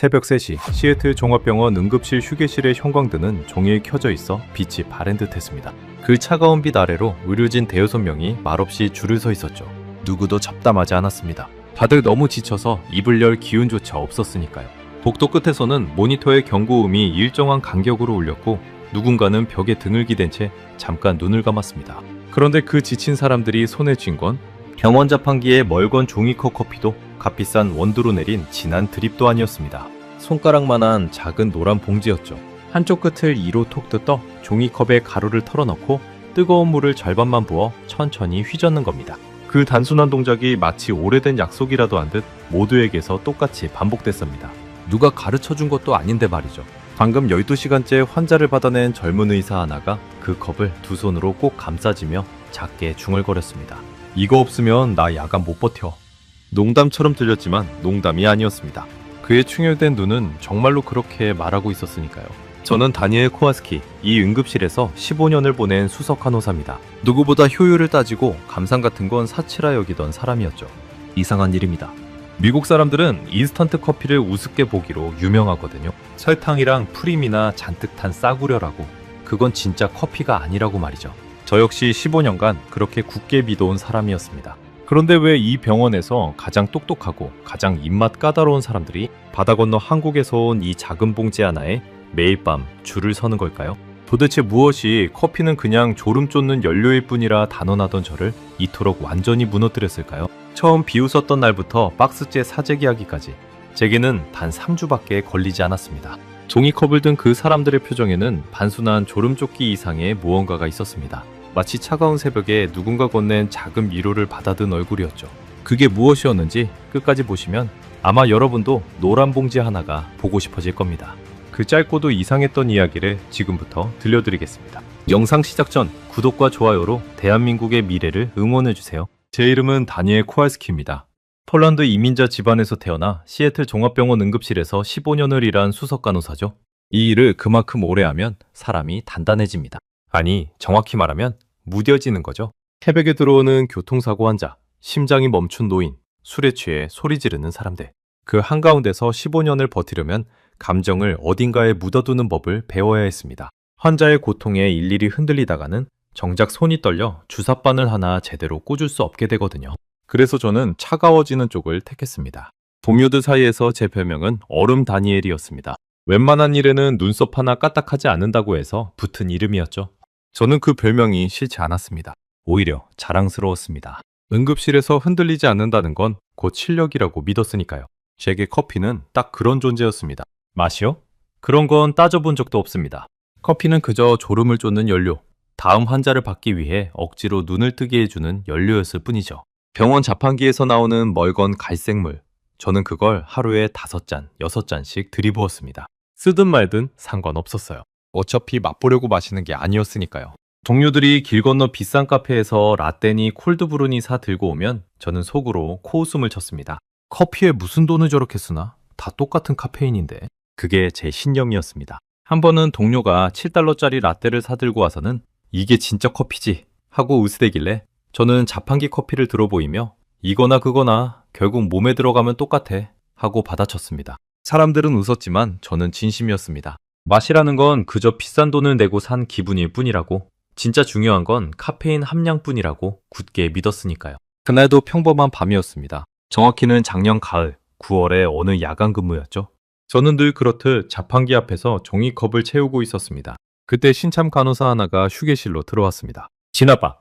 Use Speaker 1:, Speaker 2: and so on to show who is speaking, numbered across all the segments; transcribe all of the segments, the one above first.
Speaker 1: 새벽 3시 시애틀 종합병원 응급실 휴게실의 형광등은 종일 켜져 있어 빛이 바랜 듯했습니다. 그 차가운 빛 아래로 의료진 대여섯 명이 말없이 줄을 서 있었죠. 누구도 잡담하지 않았습니다. 다들 너무 지쳐서 입을 열 기운조차 없었으니까요. 복도 끝에서는 모니터의 경고음이 일정한 간격으로 울렸고 누군가는 벽에 등을 기댄 채 잠깐 눈을 감았습니다. 그런데 그 지친 사람들이 손에 쥔 건 병원 자판기에 멀건 종이컵 커피도 값비싼 원두로 내린 진한 드립도 아니었습니다. 손가락만한 작은 노란 봉지였죠. 한쪽 끝을 2로 톡 뜯어 종이컵에 가루를 털어넣고 뜨거운 물을 절반만 부어 천천히 휘젓는 겁니다. 그 단순한 동작이 마치 오래된 약속이라도 한 듯 모두에게서 똑같이 반복됐습니다. 누가 가르쳐준 것도 아닌데 말이죠. 방금 12시간째 환자를 받아낸 젊은 의사 하나가 그 컵을 두 손으로 꼭 감싸지며 작게 중얼거렸습니다. 이거 없으면 나 야간 못 버텨. 농담처럼 들렸지만 농담이 아니었습니다. 그의 충혈된 눈은 정말로 그렇게 말하고 있었으니까요. 저는 다니엘 코아스키, 이 응급실에서 15년을 보낸 수석 간호사입니다. 누구보다 효율을 따지고 감상 같은 건 사치라 여기던 사람이었죠. 이상한 일입니다. 미국 사람들은 인스턴트 커피를 우습게 보기로 유명하거든요. 설탕이랑 프림이나 잔뜩 탄 싸구려라고. 그건 진짜 커피가 아니라고 말이죠. 저 역시 15년간 그렇게 굳게 믿어온 사람이었습니다. 그런데 왜 이 병원에서 가장 똑똑하고 가장 입맛 까다로운 사람들이 바다 건너 한국에서 온 이 작은 봉지 하나에 매일 밤 줄을 서는 걸까요? 도대체 무엇이 커피는 그냥 졸음 쫓는 연료일 뿐이라 단언하던 저를 이토록 완전히 무너뜨렸을까요? 처음 비웃었던 날부터 박스째 사재기하기까지 제게는 단 3주밖에 걸리지 않았습니다. 종이컵을 든 그 사람들의 표정에는 단순한 졸음쫓기 이상의 무언가가 있었습니다. 마치 차가운 새벽에 누군가 건넨 작은 위로를 받아든 얼굴이었죠. 그게 무엇이었는지 끝까지 보시면 아마 여러분도 노란 봉지 하나가 보고 싶어질 겁니다. 그 짧고도 이상했던 이야기를 지금부터 들려드리겠습니다. 영상 시작 전 구독과 좋아요로 대한민국의 미래를 응원해주세요. 제 이름은 다니엘 코알스키입니다. 폴란드 이민자 집안에서 태어나 시애틀 종합병원 응급실에서 15년을 일한 수석 간호사죠. 이 일을 그만큼 오래 하면 사람이 단단해집니다. 아니, 정확히 말하면 무뎌지는 거죠. 새벽에 들어오는 교통사고 환자, 심장이 멈춘 노인, 술에 취해 소리 지르는 사람들. 그 한가운데서 15년을 버티려면 감정을 어딘가에 묻어두는 법을 배워야 했습니다. 환자의 고통에 일일이 흔들리다가는 정작 손이 떨려 주사바늘 하나 제대로 꽂을 수 없게 되거든요. 그래서 저는 차가워지는 쪽을 택했습니다. 동료들 사이에서 제 별명은 얼음 다니엘이었습니다. 웬만한 일에는 눈썹 하나 까딱하지 않는다고 해서 붙은 이름이었죠. 저는 그 별명이 싫지 않았습니다. 오히려 자랑스러웠습니다. 응급실에서 흔들리지 않는다는 건 곧 실력이라고 믿었으니까요. 제게 커피는 딱 그런 존재였습니다. 맛이요? 그런 건 따져본 적도 없습니다. 커피는 그저 졸음을 쫓는 연료, 다음 환자를 받기 위해 억지로 눈을 뜨게 해주는 연료였을 뿐이죠. 병원 자판기에서 나오는 멀건 갈색물, 저는 그걸 하루에 5잔, 6잔씩 들이부었습니다. 쓰든 말든 상관없었어요. 어차피 맛보려고 마시는 게 아니었으니까요. 동료들이 길 건너 비싼 카페에서 라떼니 콜드브루니 사 들고 오면 저는 속으로 코웃음을 쳤습니다. 커피에 무슨 돈을 저렇게 쓰나? 다 똑같은 카페인인데. 그게 제 신념이었습니다. 한 번은 동료가 7달러짜리 라떼를 사들고 와서는 이게 진짜 커피지 하고 으스대길래 저는 자판기 커피를 들어보이며 이거나 그거나 결국 몸에 들어가면 똑같아 하고 받아쳤습니다. 사람들은 웃었지만 저는 진심이었습니다. 맛이라는 건 그저 비싼 돈을 내고 산 기분일 뿐이라고, 진짜 중요한 건 카페인 함량뿐이라고 굳게 믿었으니까요. 그날도 평범한 밤이었습니다. 정확히는 작년 가을 9월의 어느 야간 근무였죠. 저는 늘 그렇듯 자판기 앞에서 종이컵을 채우고 있었습니다. 그때 신참 간호사 하나가 휴게실로 들어왔습니다. 지나봐.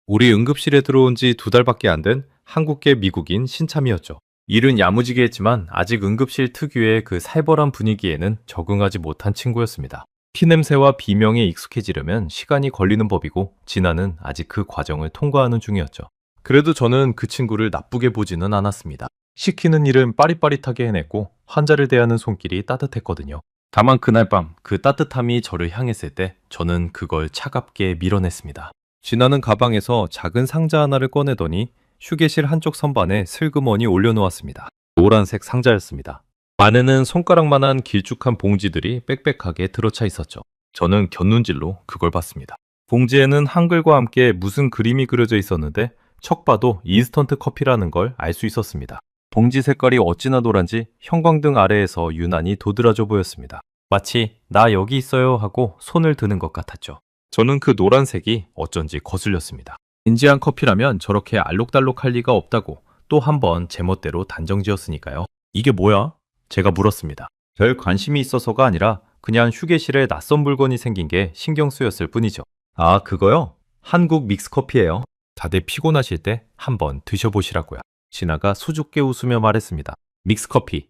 Speaker 1: 우리 응급실에 들어온 지 2달밖에 안 된 한국계 미국인 신참이었죠. 일은 야무지게 했지만 아직 응급실 특유의 그 살벌한 분위기에는 적응하지 못한 친구였습니다. 피냄새와 비명에 익숙해지려면 시간이 걸리는 법이고 진아는 아직 그 과정을 통과하는 중이었죠. 그래도 저는 그 친구를 나쁘게 보지는 않았습니다. 시키는 일은 빠릿빠릿하게 해냈고 환자를 대하는 손길이 따뜻했거든요. 다만 그날 밤 그 따뜻함이 저를 향했을 때 저는 그걸 차갑게 밀어냈습니다. 진아는 가방에서 작은 상자 하나를 꺼내더니 휴게실 한쪽 선반에 슬그머니 올려놓았습니다. 노란색 상자였습니다. 안에는 손가락만한 길쭉한 봉지들이 빽빽하게 들어차 있었죠. 저는 곁눈질로 그걸 봤습니다. 봉지에는 한글과 함께 무슨 그림이 그려져 있었는데 척 봐도 인스턴트 커피라는 걸 알 수 있었습니다. 봉지 색깔이 어찌나 노란지 형광등 아래에서 유난히 도드라져 보였습니다. 마치 나 여기 있어요 하고 손을 드는 것 같았죠. 저는 그 노란색이 어쩐지 거슬렸습니다. 진지한 커피라면 저렇게 알록달록할 리가 없다고 또 한 번 제멋대로 단정지었으니까요. 이게 뭐야? 제가 물었습니다. 별 관심이 있어서가 아니라 그냥 휴게실에 낯선 물건이 생긴 게 신경 쓰였을 뿐이죠. 아, 그거요? 한국 믹스커피예요. 다들 피곤하실 때 한번 드셔보시라고요. 진아가 수줍게 웃으며 말했습니다. 믹스커피.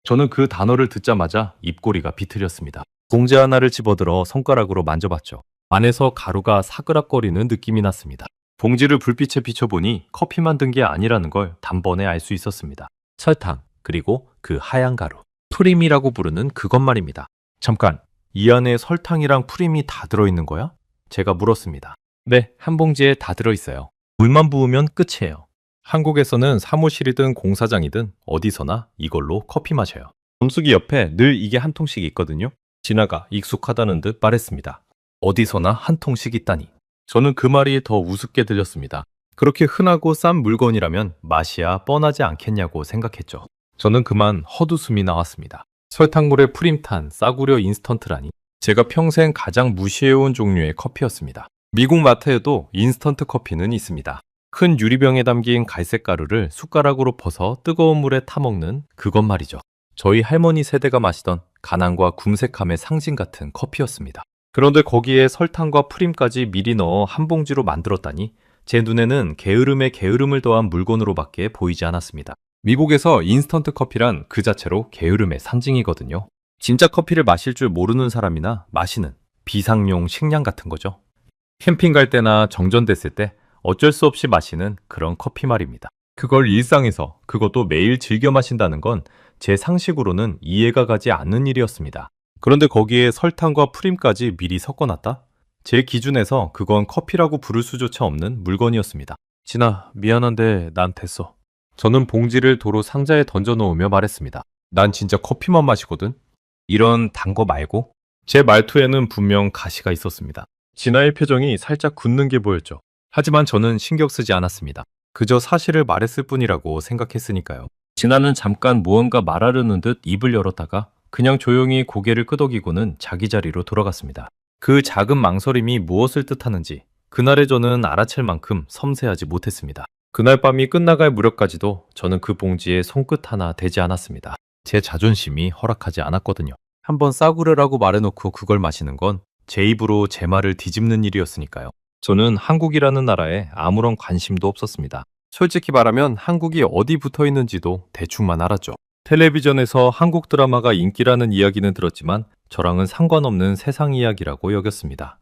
Speaker 1: 저는 그 단어를 듣자마자 입꼬리가 비틀렸습니다. 봉지 하나를 집어들어 손가락으로 만져봤죠. 안에서 가루가 사그락거리는 느낌이 났습니다. 봉지를 불빛에 비춰보니 커피 만든 게 아니라는 걸 단번에 알 수 있었습니다. 설탕, 그리고 그 하얀 가루. 프림이라고 부르는 그것 말입니다. 잠깐, 이 안에 설탕이랑 프림이 다 들어있는 거야? 제가 물었습니다. 네, 한 봉지에 다 들어있어요. 물만 부으면 끝이에요. 한국에서는 사무실이든 공사장이든 어디서나 이걸로 커피 마셔요. 정수기 옆에 늘 이게 한 통씩 있거든요. 진아가 익숙하다는 듯 말했습니다. 어디서나 한 통씩 있다니. 저는 그 말이 더 우습게 들렸습니다. 그렇게 흔하고 싼 물건이라면 맛이야 뻔하지 않겠냐고 생각했죠. 저는 그만 헛웃음이 나왔습니다. 설탕물에 프림 탄 싸구려 인스턴트라니. 제가 평생 가장 무시해온 종류의 커피였습니다. 미국 마트에도 인스턴트 커피는 있습니다. 큰 유리병에 담긴 갈색 가루를 숟가락으로 퍼서 뜨거운 물에 타먹는 그것 말이죠. 저희 할머니 세대가 마시던 가난과 궁색함의 상징 같은 커피였습니다. 그런데 거기에 설탕과 프림까지 미리 넣어 한 봉지로 만들었다니 제 눈에는 게으름에 게으름을 더한 물건으로밖에 보이지 않았습니다. 미국에서 인스턴트 커피란 그 자체로 게으름의 상징이거든요. 진짜 커피를 마실 줄 모르는 사람이나 마시는 비상용 식량 같은 거죠. 캠핑 갈 때나 정전됐을 때 어쩔 수 없이 마시는 그런 커피 말입니다. 그걸 일상에서, 그것도 매일 즐겨 마신다는 건 제 상식으로는 이해가 가지 않는 일이었습니다. 그런데 거기에 설탕과 프림까지 미리 섞어놨다? 제 기준에서 그건 커피라고 부를 수조차 없는 물건이었습니다. 진아, 미안한데 난 됐어. 저는 봉지를 도로 상자에 던져놓으며 말했습니다. 난 진짜 커피만 마시거든. 이런 단 거 말고? 제 말투에는 분명 가시가 있었습니다. 진아의 표정이 살짝 굳는 게 보였죠. 하지만 저는 신경 쓰지 않았습니다. 그저 사실을 말했을 뿐이라고 생각했으니까요. 진아는 잠깐 무언가 말하려는 듯 입을 열었다가 그냥 조용히 고개를 끄덕이고는 자기 자리로 돌아갔습니다. 그 작은 망설임이 무엇을 뜻하는지 그날의 저는 알아챌 만큼 섬세하지 못했습니다. 그날 밤이 끝나갈 무렵까지도 저는 그 봉지에 손끝 하나 대지 않았습니다. 제 자존심이 허락하지 않았거든요. 한번 싸구려라고 말해놓고 그걸 마시는 건 제 입으로 제 말을 뒤집는 일이었으니까요. 저는 한국이라는 나라에 아무런 관심도 없었습니다. 솔직히 말하면 한국이 어디 붙어 있는지도 대충만 알았죠. 텔레비전에서 한국 드라마가 인기라는 이야기는 들었지만 저랑은 상관없는 세상 이야기라고 여겼습니다.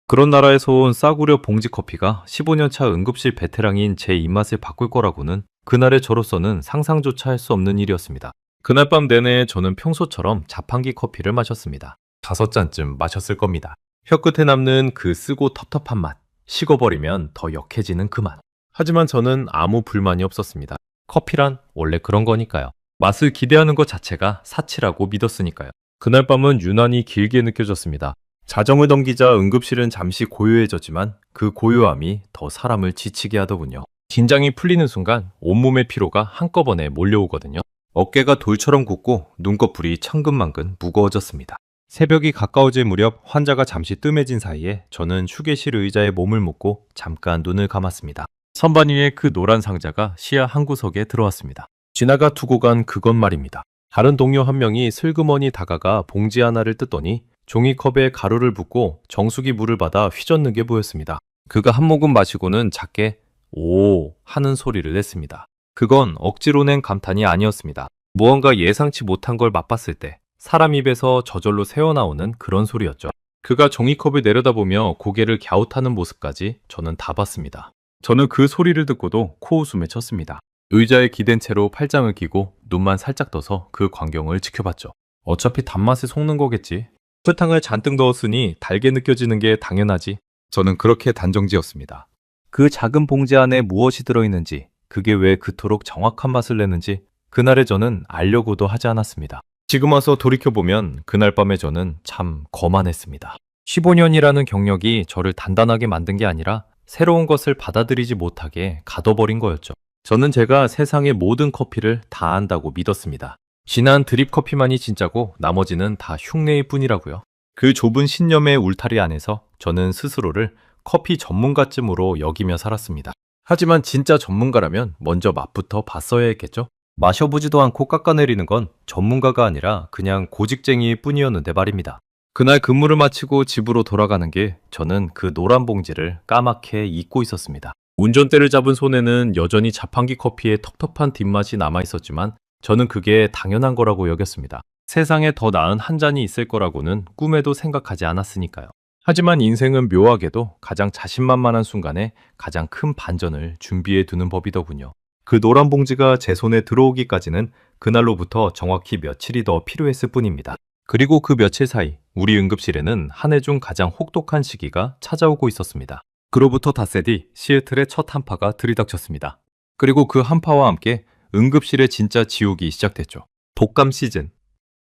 Speaker 1: 그런 나라에서 온 싸구려 봉지 커피가 15년차 응급실 베테랑인 제 입맛을 바꿀 거라고는 그날의 저로서는 상상조차 할 수 없는 일이었습니다. 그날 밤 내내 저는 평소처럼 자판기 커피를 마셨습니다. 5잔쯤 마셨을 겁니다. 혀끝에 남는 그 쓰고 텁텁한 맛, 식어버리면 더 역해지는 그 맛. 하지만 저는 아무 불만이 없었습니다. 커피란 원래 그런 거니까요. 맛을 기대하는 것 자체가 사치라고 믿었으니까요. 그날 밤은 유난히 길게 느껴졌습니다. 자정을 넘기자 응급실은 잠시 고요해졌지만 그 고요함이 더 사람을 지치게 하더군요. 긴장이 풀리는 순간 온몸의 피로가 한꺼번에 몰려오거든요. 어깨가 돌처럼 굳고 눈꺼풀이 천근만근 무거워졌습니다. 새벽이 가까워질 무렵 환자가 잠시 뜸해진 사이에 저는 휴게실 의자에 몸을 묻고 잠깐 눈을 감았습니다. 선반 위에 그 노란 상자가 시야 한 구석에 들어왔습니다. 진아가 두고 간 그것 말입니다. 다른 동료 한 명이 슬그머니 다가가 봉지 하나를 뜯더니 종이컵에 가루를 붓고 정수기 물을 받아 휘젓는 게 보였습니다. 그가 한 모금 마시고는 작게 오 하는 소리를 냈습니다. 그건 억지로 낸 감탄이 아니었습니다. 무언가 예상치 못한 걸 맛봤을 때 사람 입에서 저절로 새어나오는 그런 소리였죠. 그가 종이컵을 내려다보며 고개를 갸웃하는 모습까지 저는 다 봤습니다. 저는 그 소리를 듣고도 코웃음을 쳤습니다. 의자에 기댄 채로 팔짱을 끼고 눈만 살짝 떠서 그 광경을 지켜봤죠. 어차피 단맛에 속는 거겠지. 설탕을 잔뜩 넣었으니 달게 느껴지는 게 당연하지. 저는 그렇게 단정지었습니다. 그 작은 봉지 안에 무엇이 들어있는지, 그게 왜 그토록 정확한 맛을 내는지 그날의 저는 알려고도 하지 않았습니다. 지금 와서 돌이켜보면 그날 밤에 저는 참 거만했습니다. 15년이라는 경력이 저를 단단하게 만든 게 아니라 새로운 것을 받아들이지 못하게 가둬버린 거였죠. 저는 제가 세상의 모든 커피를 다 안다고 믿었습니다. 진한 드립 커피만이 진짜고 나머지는 다 흉내일 뿐이라고요. 그 좁은 신념의 울타리 안에서 저는 스스로를 커피 전문가쯤으로 여기며 살았습니다. 하지만 진짜 전문가라면 먼저 맛부터 봤어야 했겠죠? 마셔보지도 않고 깎아내리는 건 전문가가 아니라 그냥 고직쟁이일 뿐이었는데 말입니다. 그날 근무를 마치고 집으로 돌아가는 길, 저는 그 노란 봉지를 까맣게 잊고 있었습니다. 운전대를 잡은 손에는 여전히 자판기 커피의 텁텁한 뒷맛이 남아있었지만 저는 그게 당연한 거라고 여겼습니다. 세상에 더 나은 한 잔이 있을 거라고는 꿈에도 생각하지 않았으니까요. 하지만 인생은 묘하게도 가장 자신만만한 순간에 가장 큰 반전을 준비해 두는 법이더군요. 그 노란 봉지가 제 손에 들어오기까지는 그날로부터 정확히 며칠이 더 필요했을 뿐입니다. 그리고 그 며칠 사이 우리 응급실에는 한 해 중 가장 혹독한 시기가 찾아오고 있었습니다. 그로부터 닷새 뒤 시애틀의 첫 한파가 들이닥쳤습니다. 그리고 그 한파와 함께 응급실의 진짜 지옥이 시작됐죠. 독감 시즌.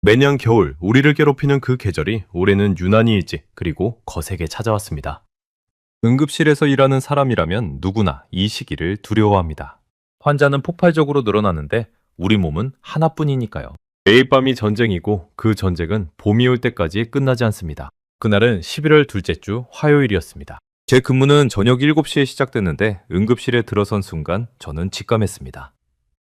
Speaker 1: 매년 겨울 우리를 괴롭히는 그 계절이 올해는 유난히 일찍 그리고 거세게 찾아왔습니다. 응급실에서 일하는 사람이라면 누구나 이 시기를 두려워합니다. 환자는 폭발적으로 늘어나는데 우리 몸은 하나뿐이니까요. 매일 밤이 전쟁이고 그 전쟁은 봄이 올 때까지 끝나지 않습니다. 그날은 11월 둘째 주 화요일이었습니다. 제 근무는 저녁 7시에 시작됐는데 응급실에 들어선 순간 저는 직감했습니다.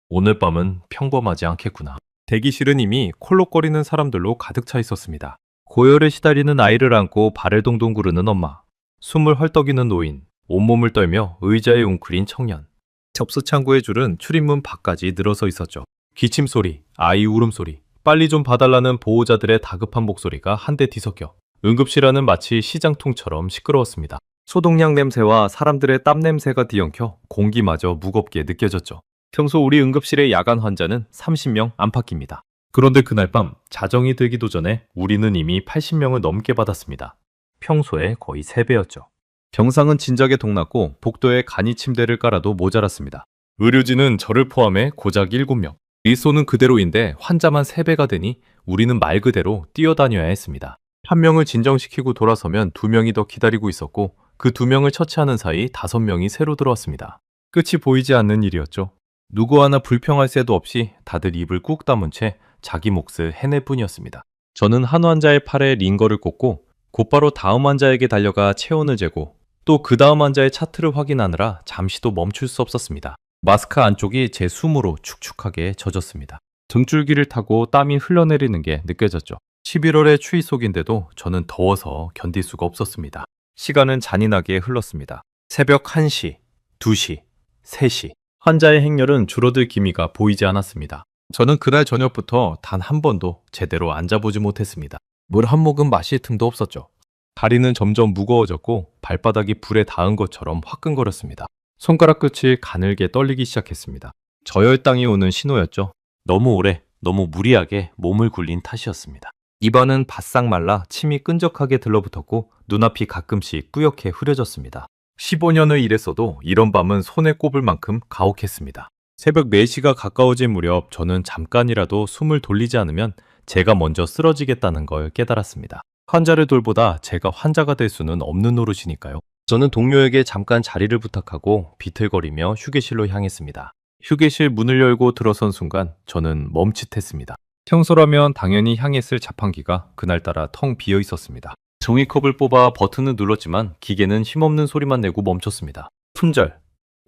Speaker 1: 오늘 밤은 평범하지 않겠구나. 대기실은 이미 콜록거리는 사람들로 가득 차 있었습니다. 고열에 시달리는 아이를 안고 발을 동동 구르는 엄마, 숨을 헐떡이는 노인, 온몸을 떨며 의자에 웅크린 청년. 접수 창구의 줄은 출입문 밖까지 늘어서 있었죠. 기침 소리, 아이 울음소리, 빨리 좀 봐달라는 보호자들의 다급한 목소리가 한데 뒤섞여 응급실 안은 마치 시장통처럼 시끄러웠습니다. 소독약 냄새와 사람들의 땀 냄새가 뒤엉켜 공기마저 무겁게 느껴졌죠. 평소 우리 응급실의 야간 환자는 30명 안팎입니다. 그런데 그날 밤 자정이 들기도 전에 우리는 이미 80명을 넘게 받았습니다. 평소에 거의 3배였죠. 병상은 진작에 동났고 복도에 간이 침대를 깔아도 모자랐습니다. 의료진은 저를 포함해 고작 7명. 일소는 그대로인데 환자만 3배가 되니 우리는 말 그대로 뛰어다녀야 했습니다. 한 명을 진정시키고 돌아서면 2명이 더 기다리고 있었고 그 2명을 처치하는 사이 5명이 새로 들어왔습니다. 끝이 보이지 않는 일이었죠. 누구 하나 불평할 새도 없이 다들 입을 꾹 다문 채 자기 몫을 해낼 뿐이었습니다. 저는 한 환자의 팔에 링거를 꽂고 곧바로 다음 환자에게 달려가 체온을 재고 또 그 다음 환자의 차트를 확인하느라 잠시도 멈출 수 없었습니다. 마스크 안쪽이 제 숨으로 축축하게 젖었습니다. 등줄기를 타고 땀이 흘러내리는 게 느껴졌죠. 11월의 추위 속인데도 저는 더워서 견딜 수가 없었습니다. 시간은 잔인하게 흘렀습니다. 새벽 1시, 2시, 3시. 환자의 행렬은 줄어들 기미가 보이지 않았습니다. 저는 그날 저녁부터 단 한 번도 제대로 앉아보지 못했습니다. 물 한 모금 마실 틈도 없었죠. 다리는 점점 무거워졌고 발바닥이 불에 닿은 것처럼 화끈거렸습니다. 손가락 끝이 가늘게 떨리기 시작했습니다. 저혈당이 오는 신호였죠. 너무 오래, 너무 무리하게 몸을 굴린 탓이었습니다. 입안은 바싹 말라 침이 끈적하게 들러붙었고 눈앞이 가끔씩 뿌옇게 흐려졌습니다. 15년을 일했어도 이런 밤은 손에 꼽을 만큼 가혹했습니다. 새벽 4시가 가까워진 무렵 저는 잠깐이라도 숨을 돌리지 않으면 제가 먼저 쓰러지겠다는 걸 깨달았습니다. 환자를 돌보다 제가 환자가 될 수는 없는 노릇이니까요. 저는 동료에게 잠깐 자리를 부탁하고 비틀거리며 휴게실로 향했습니다. 휴게실 문을 열고 들어선 순간 저는 멈칫했습니다. 평소라면 당연히 향했을 자판기가 그날따라 텅 비어 있었습니다. 종이컵을 뽑아 버튼을 눌렀지만 기계는 힘없는 소리만 내고 멈췄습니다. 품절,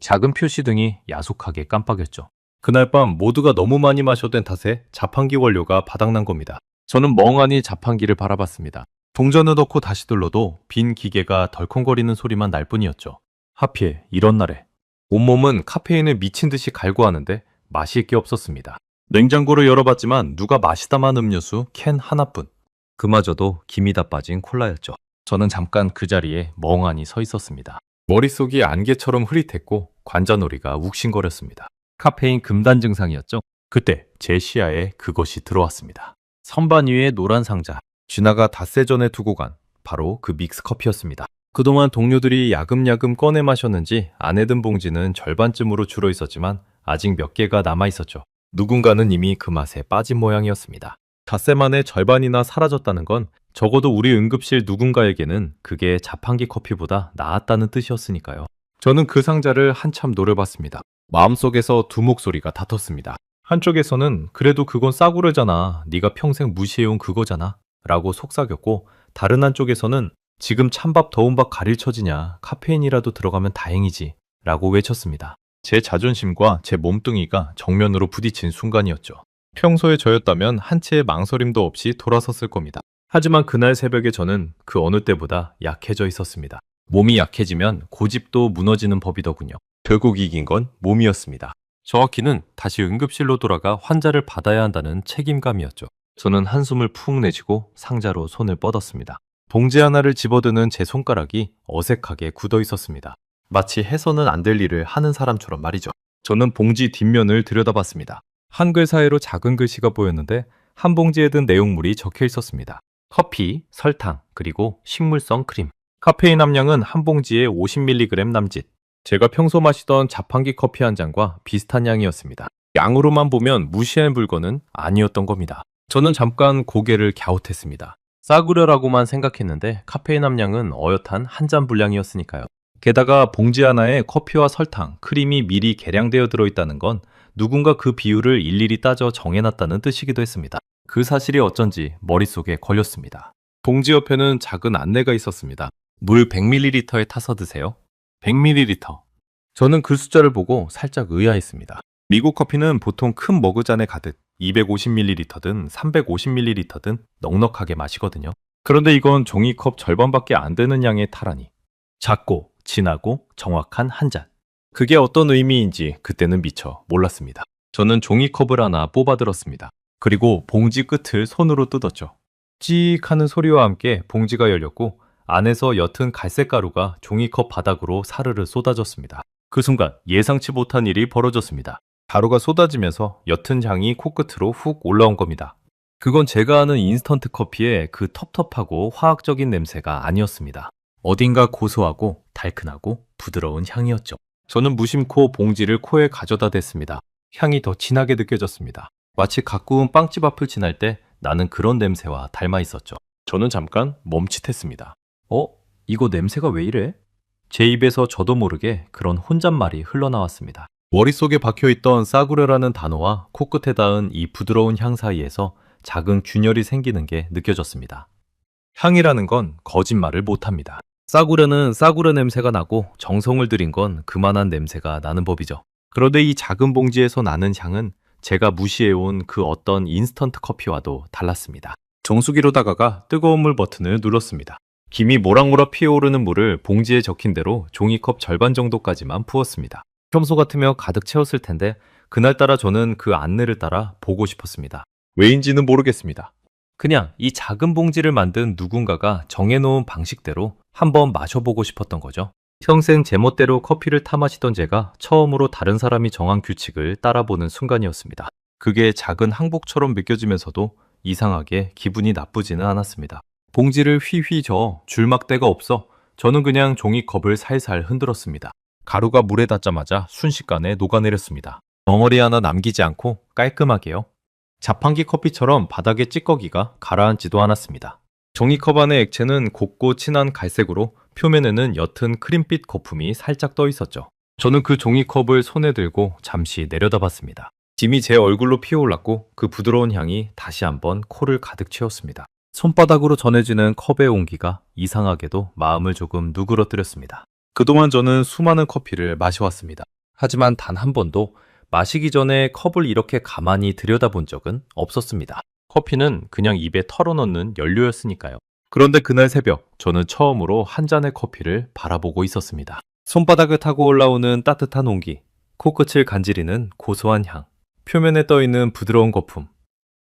Speaker 1: 작은 표시 등이 야속하게 깜빡였죠. 그날 밤 모두가 너무 많이 마셔댄 탓에 자판기 원료가 바닥난 겁니다. 저는 멍하니 자판기를 바라봤습니다. 동전을 넣고 다시 눌러도 빈 기계가 덜컹거리는 소리만 날 뿐이었죠. 하필 이런 날에 온몸은 카페인을 미친 듯이 갈구하는데 마실 게 없었습니다. 냉장고를 열어봤지만 누가 마시다만 음료수 캔 하나뿐. 그마저도 김이 다 빠진 콜라였죠. 저는 잠깐 그 자리에 멍하니 서 있었습니다. 머릿속이 안개처럼 흐릿했고 관자놀이가 욱신거렸습니다. 카페인 금단 증상이었죠. 그때 제 시야에 그것이 들어왔습니다. 선반 위에 노란 상자, 쥐나가 닷새 전에 두고 간 바로 그 믹스커피였습니다. 그동안 동료들이 야금야금 꺼내 마셨는지 안에 든 봉지는 절반쯤으로 줄어 있었지만 아직 몇 개가 남아 있었죠. 누군가는 이미 그 맛에 빠진 모양이었습니다. 닷새 만에 절반이나 사라졌다는 건 적어도 우리 응급실 누군가에게는 그게 자판기 커피보다 나았다는 뜻이었으니까요. 저는 그 상자를 한참 노려봤습니다. 마음속에서 두 목소리가 다퉜습니다. 한쪽에서는 그래도 그건 싸구려잖아. 네가 평생 무시해온 그거잖아. 라고 속삭였고, 다른 한쪽에서는 지금 찬밥 더운 밥 가릴 처지냐. 카페인이라도 들어가면 다행이지. 라고 외쳤습니다. 제 자존심과 제 몸뚱이가 정면으로 부딪힌 순간이었죠. 평소에 저였다면 한 채의 망설임도 없이 돌아섰을 겁니다. 하지만 그날 새벽에 저는 그 어느 때보다 약해져 있었습니다. 몸이 약해지면 고집도 무너지는 법이더군요. 결국 이긴 건 몸이었습니다. 정확히는 다시 응급실로 돌아가 환자를 받아야 한다는 책임감이었죠. 저는 한숨을 푹 내쉬고 상자로 손을 뻗었습니다. 봉지 하나를 집어드는 제 손가락이 어색하게 굳어 있었습니다. 마치 해서는 안 될 일을 하는 사람처럼 말이죠. 저는 봉지 뒷면을 들여다봤습니다. 한글 사이로 작은 글씨가 보였는데 한 봉지에 든 내용물이 적혀 있었습니다. 커피, 설탕, 그리고 식물성 크림. 카페인 함량은 한 봉지에 50mg 남짓. 제가 평소 마시던 자판기 커피 한 잔과 비슷한 양이었습니다. 양으로만 보면 무시할 물건은 아니었던 겁니다. 저는 잠깐 고개를 갸웃했습니다. 싸구려라고만 생각했는데 카페인 함량은 어엿한 한 잔 분량이었으니까요. 게다가 봉지 하나에 커피와 설탕, 크림이 미리 계량되어 들어있다는 건 누군가 그 비율을 일일이 따져 정해놨다는 뜻이기도 했습니다. 그 사실이 어쩐지 머릿속에 걸렸습니다. 봉지 옆에는 작은 안내가 있었습니다. 물 100ml에 타서 드세요. 100ml. 저는 그 숫자를 보고 살짝 의아했습니다. 미국 커피는 보통 큰 머그잔에 가득 250ml든 350ml든 넉넉하게 마시거든요. 그런데 이건 종이컵 절반밖에 안 되는 양의 타라니. 작고 진하고 정확한 한 잔. 그게 어떤 의미인지 그때는 미처 몰랐습니다. 저는 종이컵을 하나 뽑아들었습니다. 그리고 봉지 끝을 손으로 뜯었죠. 찍 하는 소리와 함께 봉지가 열렸고 안에서 옅은 갈색 가루가 종이컵 바닥으로 사르르 쏟아졌습니다. 그 순간 예상치 못한 일이 벌어졌습니다. 가루가 쏟아지면서 옅은 향이 코끝으로 훅 올라온 겁니다. 그건 제가 아는 인스턴트 커피의 그 텁텁하고 화학적인 냄새가 아니었습니다. 어딘가 고소하고 달큰하고 부드러운 향이었죠. 저는 무심코 봉지를 코에 가져다 댔습니다. 향이 더 진하게 느껴졌습니다. 마치 가꾸운 빵집 앞을 지날 때 나는 그런 냄새와 닮아 있었죠. 저는 잠깐 멈칫했습니다. 이거 냄새가 왜 이래? 제 입에서 저도 모르게 그런 혼잣말이 흘러나왔습니다. 머릿속에 박혀있던 싸구려라는 단어와 코끝에 닿은 이 부드러운 향 사이에서 작은 균열이 생기는 게 느껴졌습니다. 향이라는 건 거짓말을 못합니다. 싸구려는 싸구려 냄새가 나고 정성을 들인 건 그만한 냄새가 나는 법이죠. 그런데 이 작은 봉지에서 나는 향은 제가 무시해온 그 어떤 인스턴트 커피와도 달랐습니다. 정수기로 다가가 뜨거운 물 버튼을 눌렀습니다. 김이 모락모락 피어오르는 물을 봉지에 적힌 대로 종이컵 절반 정도까지만 부었습니다. 평소 같으면 가득 채웠을 텐데 그날따라 저는 그 안내를 따라 보고 싶었습니다. 왜인지는 모르겠습니다. 그냥 이 작은 봉지를 만든 누군가가 정해놓은 방식대로 한번 마셔보고 싶었던 거죠. 평생 제멋대로 커피를 타 마시던 제가 처음으로 다른 사람이 정한 규칙을 따라보는 순간이었습니다. 그게 작은 항복처럼 느껴지면서도 이상하게 기분이 나쁘지는 않았습니다. 봉지를 휘휘 저어 줄막대가 없어 저는 그냥 종이컵을 살살 흔들었습니다. 가루가 물에 닿자마자 순식간에 녹아내렸습니다. 덩어리 하나 남기지 않고 깔끔하게요. 자판기 커피처럼 바닥에 찌꺼기가 가라앉지도 않았습니다. 종이컵 안의 액체는 곱고 진한 갈색으로 표면에는 옅은 크림빛 거품이 살짝 떠 있었죠. 저는 그 종이컵을 손에 들고 잠시 내려다봤습니다. 김이 제 얼굴로 피어올랐고 그 부드러운 향이 다시 한번 코를 가득 채웠습니다. 손바닥으로 전해지는 컵의 온기가 이상하게도 마음을 조금 누그러뜨렸습니다. 그동안 저는 수많은 커피를 마셔왔습니다. 하지만 단 한 번도 마시기 전에 컵을 이렇게 가만히 들여다본 적은 없었습니다. 커피는 그냥 입에 털어넣는 연료였으니까요. 그런데 그날 새벽 저는 처음으로 한 잔의 커피를 바라보고 있었습니다. 손바닥을 타고 올라오는 따뜻한 온기, 코끝을 간지리는 고소한 향, 표면에 떠있는 부드러운 거품.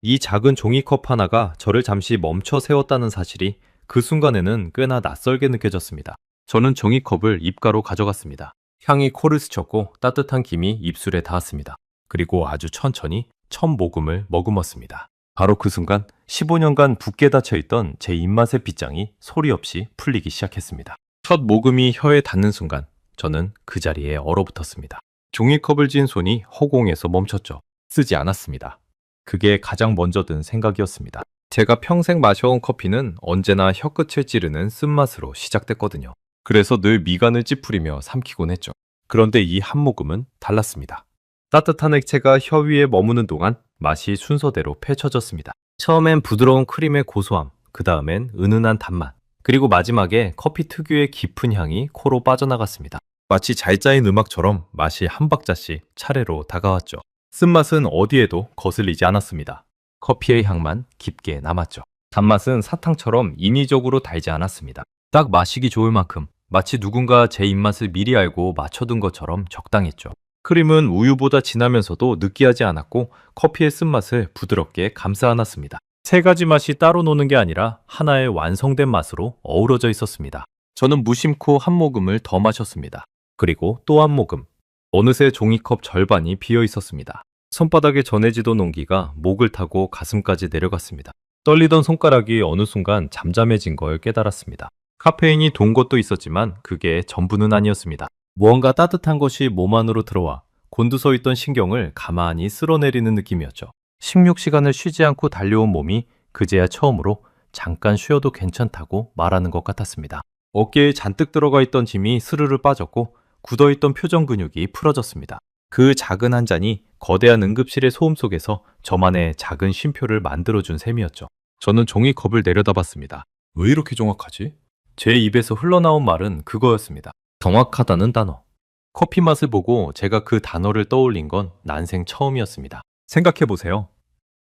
Speaker 1: 이 작은 종이컵 하나가 저를 잠시 멈춰 세웠다는 사실이 그 순간에는 꽤나 낯설게 느껴졌습니다. 저는 종이컵을 입가로 가져갔습니다. 향이 코를 스쳤고 따뜻한 김이 입술에 닿았습니다. 그리고 아주 천천히 첫 모금을 머금었습니다. 바로 그 순간 15년간 붓게 닫혀있던 제 입맛의 빗장이 소리 없이 풀리기 시작했습니다. 첫 모금이 혀에 닿는 순간 저는 그 자리에 얼어붙었습니다. 종이컵을 쥔 손이 허공에서 멈췄죠. 쓰지 않았습니다. 그게 가장 먼저 든 생각이었습니다. 제가 평생 마셔온 커피는 언제나 혀끝을 찌르는 쓴맛으로 시작됐거든요. 그래서 늘 미간을 찌푸리며 삼키곤 했죠. 그런데 이 한 모금은 달랐습니다. 따뜻한 액체가 혀 위에 머무는 동안 맛이 순서대로 펼쳐졌습니다. 처음엔 부드러운 크림의 고소함, 그 다음엔 은은한 단맛, 그리고 마지막에 커피 특유의 깊은 향이 코로 빠져나갔습니다. 마치 잘 짜인 음악처럼 맛이 한 박자씩 차례로 다가왔죠. 쓴맛은 어디에도 거슬리지 않았습니다. 커피의 향만 깊게 남았죠. 단맛은 사탕처럼 인위적으로 달지 않았습니다. 딱 마시기 좋을 만큼, 마치 누군가 제 입맛을 미리 알고 맞춰둔 것처럼 적당했죠. 크림은 우유보다 진하면서도 느끼하지 않았고 커피의 쓴맛을 부드럽게 감싸 안았습니다. 세 가지 맛이 따로 노는 게 아니라 하나의 완성된 맛으로 어우러져 있었습니다. 저는 무심코 한 모금을 더 마셨습니다. 그리고 또 한 모금. 어느새 종이컵 절반이 비어 있었습니다. 손바닥에 전해지던 온기가 목을 타고 가슴까지 내려갔습니다. 떨리던 손가락이 어느 순간 잠잠해진 걸 깨달았습니다. 카페인이 돈 것도 있었지만 그게 전부는 아니었습니다. 무언가 따뜻한 것이 몸 안으로 들어와 곤두서 있던 신경을 가만히 쓸어내리는 느낌이었죠. 16시간을 쉬지 않고 달려온 몸이 그제야 처음으로 잠깐 쉬어도 괜찮다고 말하는 것 같았습니다. 어깨에 잔뜩 들어가 있던 짐이 스르르 빠졌고 굳어있던 표정 근육이 풀어졌습니다. 그 작은 한 잔이 거대한 응급실의 소음 속에서 저만의 작은 쉼표를 만들어준 셈이었죠. 저는 종이컵을 내려다봤습니다. 왜 이렇게 정확하지? 제 입에서 흘러나온 말은 그거였습니다. 정확하다는 단어. 커피 맛을 보고 제가 그 단어를 떠올린 건 난생 처음이었습니다. 생각해보세요.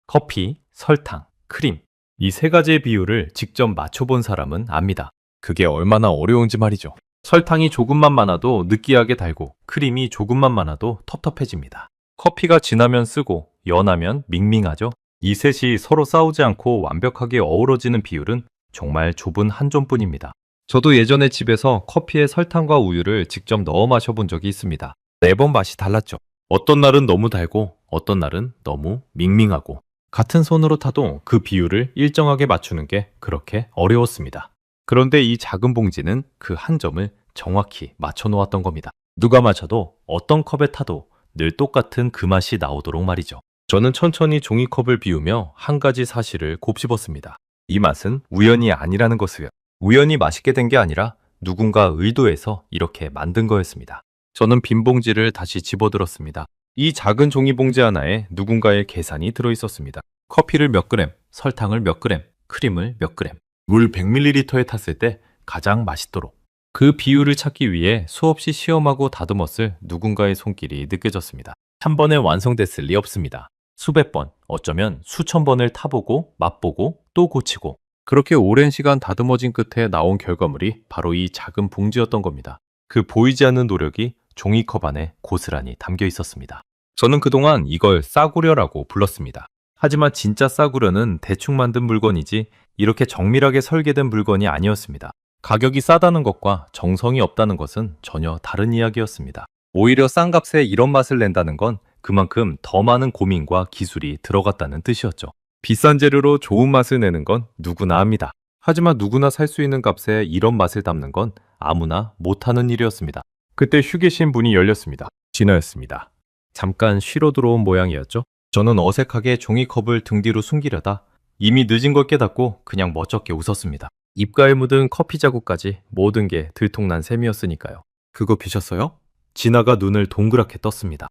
Speaker 1: 커피, 설탕, 크림. 이 세 가지의 비율을 직접 맞춰본 사람은 압니다. 그게 얼마나 어려운지 말이죠. 설탕이 조금만 많아도 느끼하게 달고 크림이 조금만 많아도 텁텁해집니다. 커피가 진하면 쓰고 연하면 밍밍하죠. 이 셋이 서로 싸우지 않고 완벽하게 어우러지는 비율은 정말 좁은 한 점뿐입니다. 저도 예전에 집에서 커피에 설탕과 우유를 직접 넣어 마셔본 적이 있습니다. 매번 맛이 달랐죠. 어떤 날은 너무 달고 어떤 날은 너무 밍밍하고 같은 손으로 타도 그 비율을 일정하게 맞추는 게 그렇게 어려웠습니다. 그런데 이 작은 봉지는 그 한 점을 정확히 맞춰 놓았던 겁니다. 누가 마셔도 어떤 컵에 타도 늘 똑같은 그 맛이 나오도록 말이죠. 저는 천천히 종이컵을 비우며 한 가지 사실을 곱씹었습니다. 이 맛은 우연이 아니라는 것을요. 우연히 맛있게 된 게 아니라 누군가 의도해서 이렇게 만든 거였습니다. 저는 빈 봉지를 다시 집어들었습니다. 이 작은 종이 봉지 하나에 누군가의 계산이 들어있었습니다. 커피를 몇 그램, 설탕을 몇 그램, 크림을 몇 그램, 물 100ml에 탔을 때 가장 맛있도록. 그 비율을 찾기 위해 수없이 시험하고 다듬었을 누군가의 손길이 느껴졌습니다. 한 번에 완성됐을 리 없습니다. 수백 번, 어쩌면 수천 번을 타보고 맛보고 또 고치고 그렇게 오랜 시간 다듬어진 끝에 나온 결과물이 바로 이 작은 봉지였던 겁니다. 그 보이지 않는 노력이 종이컵 안에 고스란히 담겨 있었습니다. 저는 그동안 이걸 싸구려라고 불렀습니다. 하지만 진짜 싸구려는 대충 만든 물건이지 이렇게 정밀하게 설계된 물건이 아니었습니다. 가격이 싸다는 것과 정성이 없다는 것은 전혀 다른 이야기였습니다. 오히려 싼 값에 이런 맛을 낸다는 건 그만큼 더 많은 고민과 기술이 들어갔다는 뜻이었죠. 비싼 재료로 좋은 맛을 내는 건 누구나 합니다. 하지만 누구나 살 수 있는 값에 이런 맛을 담는 건 아무나 못하는 일이었습니다. 그때 휴게실 문이 열렸습니다. 진아였습니다. 잠깐 쉬러 들어온 모양이었죠. 저는 어색하게 종이컵을 등 뒤로 숨기려다 이미 늦은 걸 깨닫고 그냥 멋쩍게 웃었습니다. 입가에 묻은 커피 자국까지 모든 게 들통난 셈이었으니까요. 그거 비셨어요? 진아가 눈을 동그랗게 떴습니다.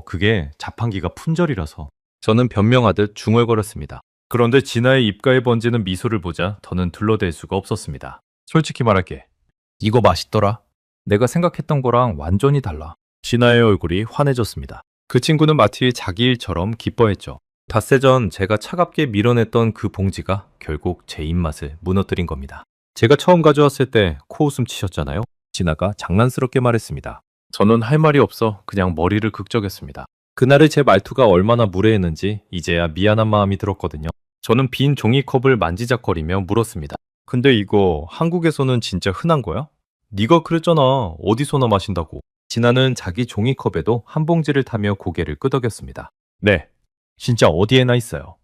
Speaker 1: 그게 자판기가 품절이라서. 저는 변명하듯 중얼거렸습니다. 그런데 진아의 입가에 번지는 미소를 보자 더는 둘러댈 수가 없었습니다. 솔직히 말할게. 이거 맛있더라. 내가 생각했던 거랑 완전히 달라. 진아의 얼굴이 환해졌습니다. 그 친구는 마치 자기 일처럼 기뻐했죠. 닷새 전 제가 차갑게 밀어냈던 그 봉지가 결국 제 입맛을 무너뜨린 겁니다. 제가 처음 가져왔을 때 코웃음 치셨잖아요. 진아가 장난스럽게 말했습니다. 저는 할 말이 없어 그냥 머리를 극적였습니다. 그날의 제 말투가 얼마나 무례했는지 이제야 미안한 마음이 들었거든요. 저는 빈 종이컵을 만지작거리며 물었습니다. 근데 이거 한국에서는 진짜 흔한 거야? 네가 그랬잖아. 어디서나 마신다고. 진아는 자기 종이컵에도 한 봉지를 타며 고개를 끄덕였습니다. 네, 진짜 어디에나 있어요.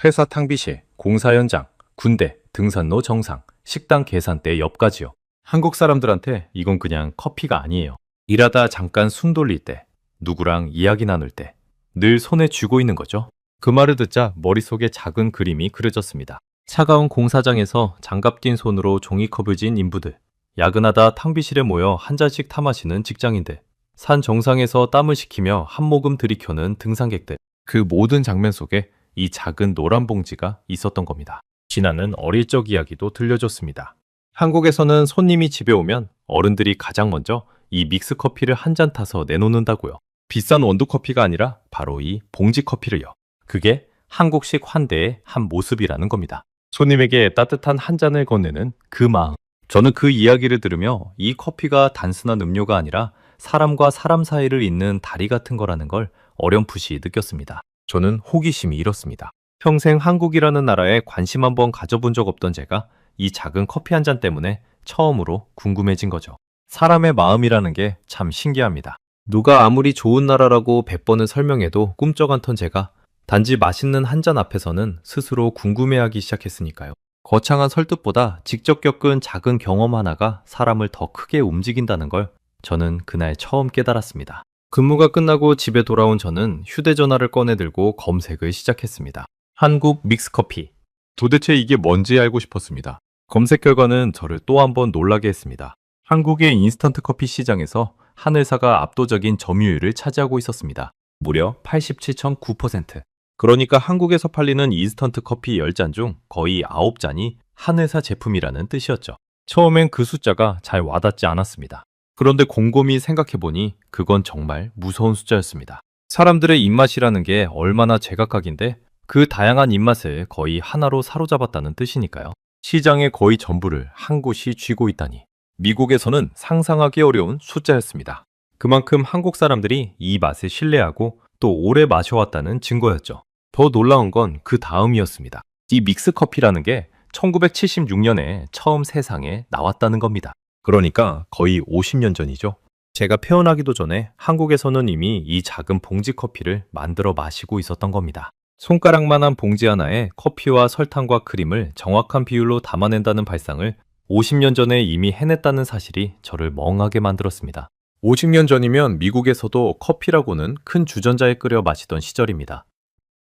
Speaker 1: 회사 탕비실, 공사 현장, 군대, 등산로 정상, 식당 계산대 옆까지요. 한국 사람들한테 이건 그냥 커피가 아니에요. 일하다 잠깐 숨 돌릴 때, 누구랑 이야기 나눌 때 늘 손에 쥐고 있는 거죠. 그 말을 듣자 머릿속에 작은 그림이 그려졌습니다. 차가운 공사장에서 장갑 낀 손으로 종이컵을 쥔 인부들, 야근하다 탕비실에 모여 한 잔씩 타 마시는 직장인들, 산 정상에서 땀을 식히며 한 모금 들이켜는 등산객들, 그 모든 장면 속에 이 작은 노란 봉지가 있었던 겁니다. 신하는 어릴 적 이야기도 들려줬습니다. 한국에서는 손님이 집에 오면 어른들이 가장 먼저 이 믹스 커피를 한 잔 타서 내놓는다고요. 비싼 원두 커피가 아니라 바로 이 봉지 커피를요. 그게 한국식 환대의 한 모습이라는 겁니다. 손님에게 따뜻한 한 잔을 건네는 그 마음. 저는 그 이야기를 들으며 이 커피가 단순한 음료가 아니라 사람과 사람 사이를 잇는 다리 같은 거라는 걸 어렴풋이 느꼈습니다. 저는 호기심이 일었습니다. 평생 한국이라는 나라에 관심 한번 가져본 적 없던 제가 이 작은 커피 한 잔 때문에 처음으로 궁금해진 거죠. 사람의 마음이라는 게 참 신기합니다. 누가 아무리 좋은 나라라고 100번을 설명해도 꿈쩍 않던 제가 단지 맛있는 한 잔 앞에서는 스스로 궁금해하기 시작했으니까요. 거창한 설득보다 직접 겪은 작은 경험 하나가 사람을 더 크게 움직인다는 걸 저는 그날 처음 깨달았습니다. 근무가 끝나고 집에 돌아온 저는 휴대전화를 꺼내들고 검색을 시작했습니다. 한국 믹스커피. 도대체 이게 뭔지 알고 싶었습니다. 검색 결과는 저를 또 한 번 놀라게 했습니다. 한국의 인스턴트 커피 시장에서 한 회사가 압도적인 점유율을 차지하고 있었습니다. 무려 87.9%. 그러니까 한국에서 팔리는 인스턴트 커피 10잔 중 거의 9잔이 한 회사 제품이라는 뜻이었죠. 처음엔 그 숫자가 잘 와닿지 않았습니다. 그런데 곰곰이 생각해보니 그건 정말 무서운 숫자였습니다. 사람들의 입맛이라는 게 얼마나 제각각인데 그 다양한 입맛을 거의 하나로 사로잡았다는 뜻이니까요. 시장의 거의 전부를 한 곳이 쥐고 있다니. 미국에서는 상상하기 어려운 숫자였습니다. 그만큼 한국 사람들이 이 맛을 신뢰하고 또 오래 마셔왔다는 증거였죠. 더 놀라운 건 그 다음이었습니다. 이 믹스 커피라는 게 1976년에 처음 세상에 나왔다는 겁니다. 그러니까 거의 50년 전이죠. 제가 태어나기도 전에 한국에서는 이미 이 작은 봉지 커피를 만들어 마시고 있었던 겁니다. 손가락만한 봉지 하나에 커피와 설탕과 크림을 정확한 비율로 담아낸다는 발상을 50년 전에 이미 해냈다는 사실이 저를 멍하게 만들었습니다. 50년 전이면 미국에서도 커피라고는 큰 주전자에 끓여 마시던 시절입니다.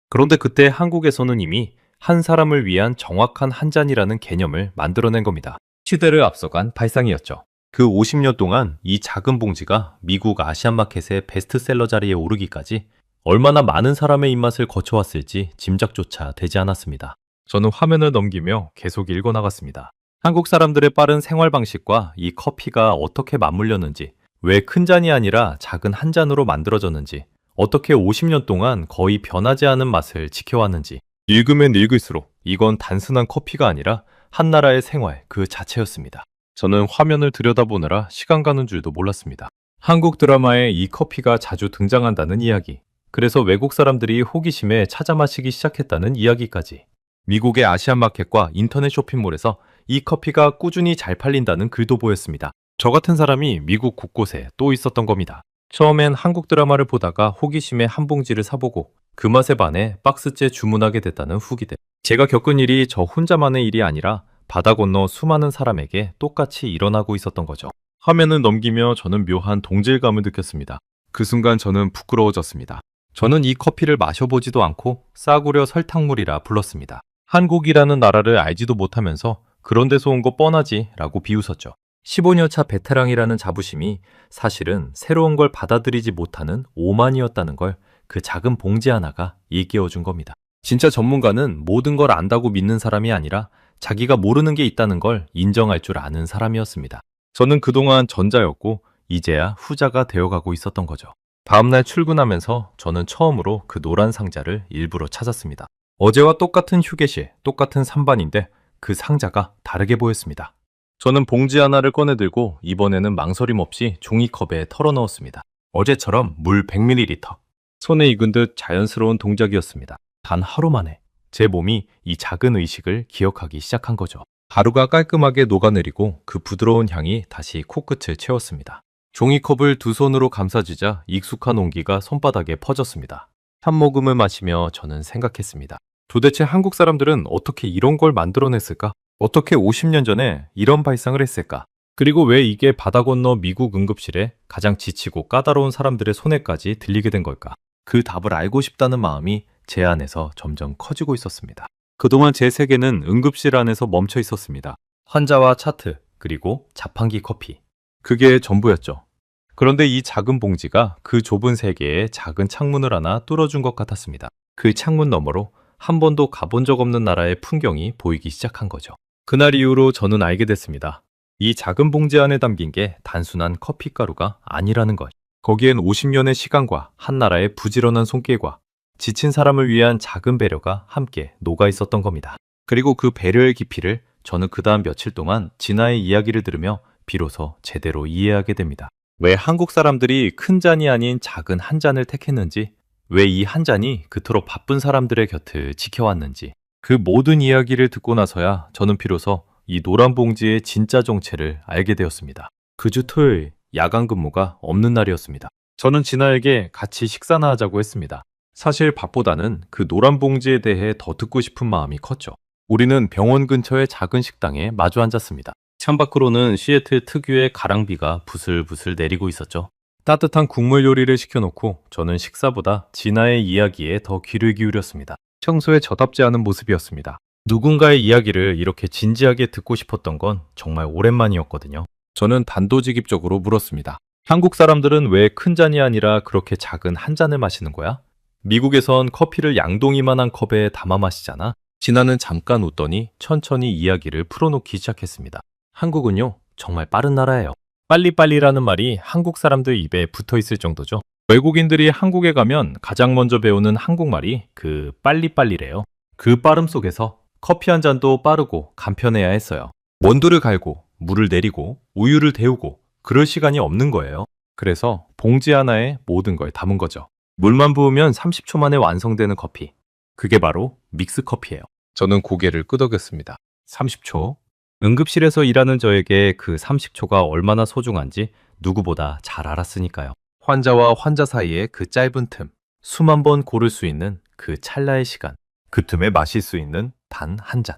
Speaker 1: 그런데 그때 한국에서는 이미 한 사람을 위한 정확한 한 잔이라는 개념을 만들어낸 겁니다. 시대를 앞서간 발상이었죠. 그 50년 동안 이 작은 봉지가 미국 아시안마켓의 베스트셀러 자리에 오르기까지 얼마나 많은 사람의 입맛을 거쳐왔을지 짐작조차 되지 않았습니다. 저는 화면을 넘기며 계속 읽어나갔습니다. 한국 사람들의 빠른 생활 방식과 이 커피가 어떻게 맞물렸는지, 왜 큰 잔이 아니라 작은 한 잔으로 만들어졌는지, 어떻게 50년 동안 거의 변하지 않은 맛을 지켜왔는지. 읽으면 읽을수록 이건 단순한 커피가 아니라 한 나라의 생활 그 자체였습니다. 저는 화면을 들여다보느라 시간 가는 줄도 몰랐습니다. 한국 드라마에 이 커피가 자주 등장한다는 이야기, 그래서 외국 사람들이 호기심에 찾아 마시기 시작했다는 이야기까지, 미국의 아시안마켓과 인터넷 쇼핑몰에서 이 커피가 꾸준히 잘 팔린다는 글도 보였습니다. 저 같은 사람이 미국 곳곳에 또 있었던 겁니다. 처음엔 한국 드라마를 보다가 호기심에 한 봉지를 사보고 그 맛에 반해 박스째 주문하게 됐다는 후기들. 제가 겪은 일이 저 혼자만의 일이 아니라 바다 건너 수많은 사람에게 똑같이 일어나고 있었던 거죠. 화면을 넘기며 저는 묘한 동질감을 느꼈습니다. 그 순간 저는 부끄러워졌습니다. 저는 이 커피를 마셔보지도 않고 싸구려 설탕물이라 불렀습니다. 한국이라는 나라를 알지도 못하면서 그런 데서 온 거 뻔하지 라고 비웃었죠. 15년 차 베테랑이라는 자부심이 사실은 새로운 걸 받아들이지 못하는 오만이었다는 걸 그 작은 봉지 하나가 일깨워준 겁니다. 진짜 전문가는 모든 걸 안다고 믿는 사람이 아니라 자기가 모르는 게 있다는 걸 인정할 줄 아는 사람이었습니다. 저는 그동안 전자였고 이제야 후자가 되어가고 있었던 거죠. 다음날 출근하면서 저는 처음으로 그 노란 상자를 일부러 찾았습니다. 어제와 똑같은 휴게실, 똑같은 산반인데 그 상자가 다르게 보였습니다. 저는 봉지 하나를 꺼내들고 이번에는 망설임 없이 종이컵에 털어넣었습니다. 어제처럼 물 100ml. 손에 익은 듯 자연스러운 동작이었습니다. 단 하루 만에 제 몸이 이 작은 의식을 기억하기 시작한 거죠. 가루가 깔끔하게 녹아내리고 그 부드러운 향이 다시 코끝을 채웠습니다. 종이컵을 두 손으로 감싸주자 익숙한 온기가 손바닥에 퍼졌습니다. 한 모금을 마시며 저는 생각했습니다. 도대체 한국 사람들은 어떻게 이런 걸 만들어냈을까? 어떻게 50년 전에 이런 발상을 했을까? 그리고 왜 이게 바다 건너 미국 응급실에 가장 지치고 까다로운 사람들의 손에까지 들리게 된 걸까? 그 답을 알고 싶다는 마음이 제 안에서 점점 커지고 있었습니다. 그동안 제 세계는 응급실 안에서 멈춰 있었습니다. 환자와 차트, 그리고 자판기 커피. 그게 전부였죠. 그런데 이 작은 봉지가 그 좁은 세계에 작은 창문을 하나 뚫어준 것 같았습니다. 그 창문 너머로 한 번도 가본 적 없는 나라의 풍경이 보이기 시작한 거죠. 그날 이후로 저는 알게 됐습니다. 이 작은 봉지 안에 담긴 게 단순한 커피가루가 아니라는 것. 거기엔 50년의 시간과 한 나라의 부지런한 손길과 지친 사람을 위한 작은 배려가 함께 녹아 있었던 겁니다. 그리고 그 배려의 깊이를 저는 그 다음 며칠 동안 진아의 이야기를 들으며 비로소 제대로 이해하게 됩니다. 왜 한국 사람들이 큰 잔이 아닌 작은 한 잔을 택했는지, 왜 이 한 잔이 그토록 바쁜 사람들의 곁을 지켜왔는지, 그 모든 이야기를 듣고 나서야 저는 비로소 이 노란 봉지의 진짜 정체를 알게 되었습니다. 그 주 토요일, 야간 근무가 없는 날이었습니다. 저는 진아에게 같이 식사나 하자고 했습니다. 사실 밥보다는 그 노란 봉지에 대해 더 듣고 싶은 마음이 컸죠. 우리는 병원 근처의 작은 식당에 마주 앉았습니다. 창밖으로는 시애틀 특유의 가랑비가 부슬부슬 내리고 있었죠. 따뜻한 국물 요리를 시켜놓고 저는 식사보다 진아의 이야기에 더 귀를 기울였습니다. 평소에 저답지 않은 모습이었습니다. 누군가의 이야기를 이렇게 진지하게 듣고 싶었던 건 정말 오랜만이었거든요. 저는 단도직입적으로 물었습니다. 한국 사람들은 왜 큰 잔이 아니라 그렇게 작은 한 잔을 마시는 거야? 미국에선 커피를 양동이만한 컵에 담아 마시잖아. 진아는 잠깐 웃더니 천천히 이야기를 풀어놓기 시작했습니다. 한국은요, 정말 빠른 나라예요. 빨리빨리라는 말이 한국 사람들 입에 붙어 있을 정도죠. 외국인들이 한국에 가면 가장 먼저 배우는 한국말이 그 빨리빨리래요. 그 빠름 속에서 커피 한 잔도 빠르고 간편해야 했어요. 원두를 갈고 물을 내리고 우유를 데우고 그럴 시간이 없는 거예요. 그래서 봉지 하나에 모든 걸 담은 거죠. 물만 부으면 30초 만에 완성되는 커피. 그게 바로 믹스 커피예요. 저는 고개를 끄덕였습니다. 30초. 응급실에서 일하는 저에게 그 30초가 얼마나 소중한지 누구보다 잘 알았으니까요. 환자와 환자 사이의 그 짧은 틈, 수만 번 고를 수 있는 그 찰나의 시간, 그 틈에 마실 수 있는 단 한 잔.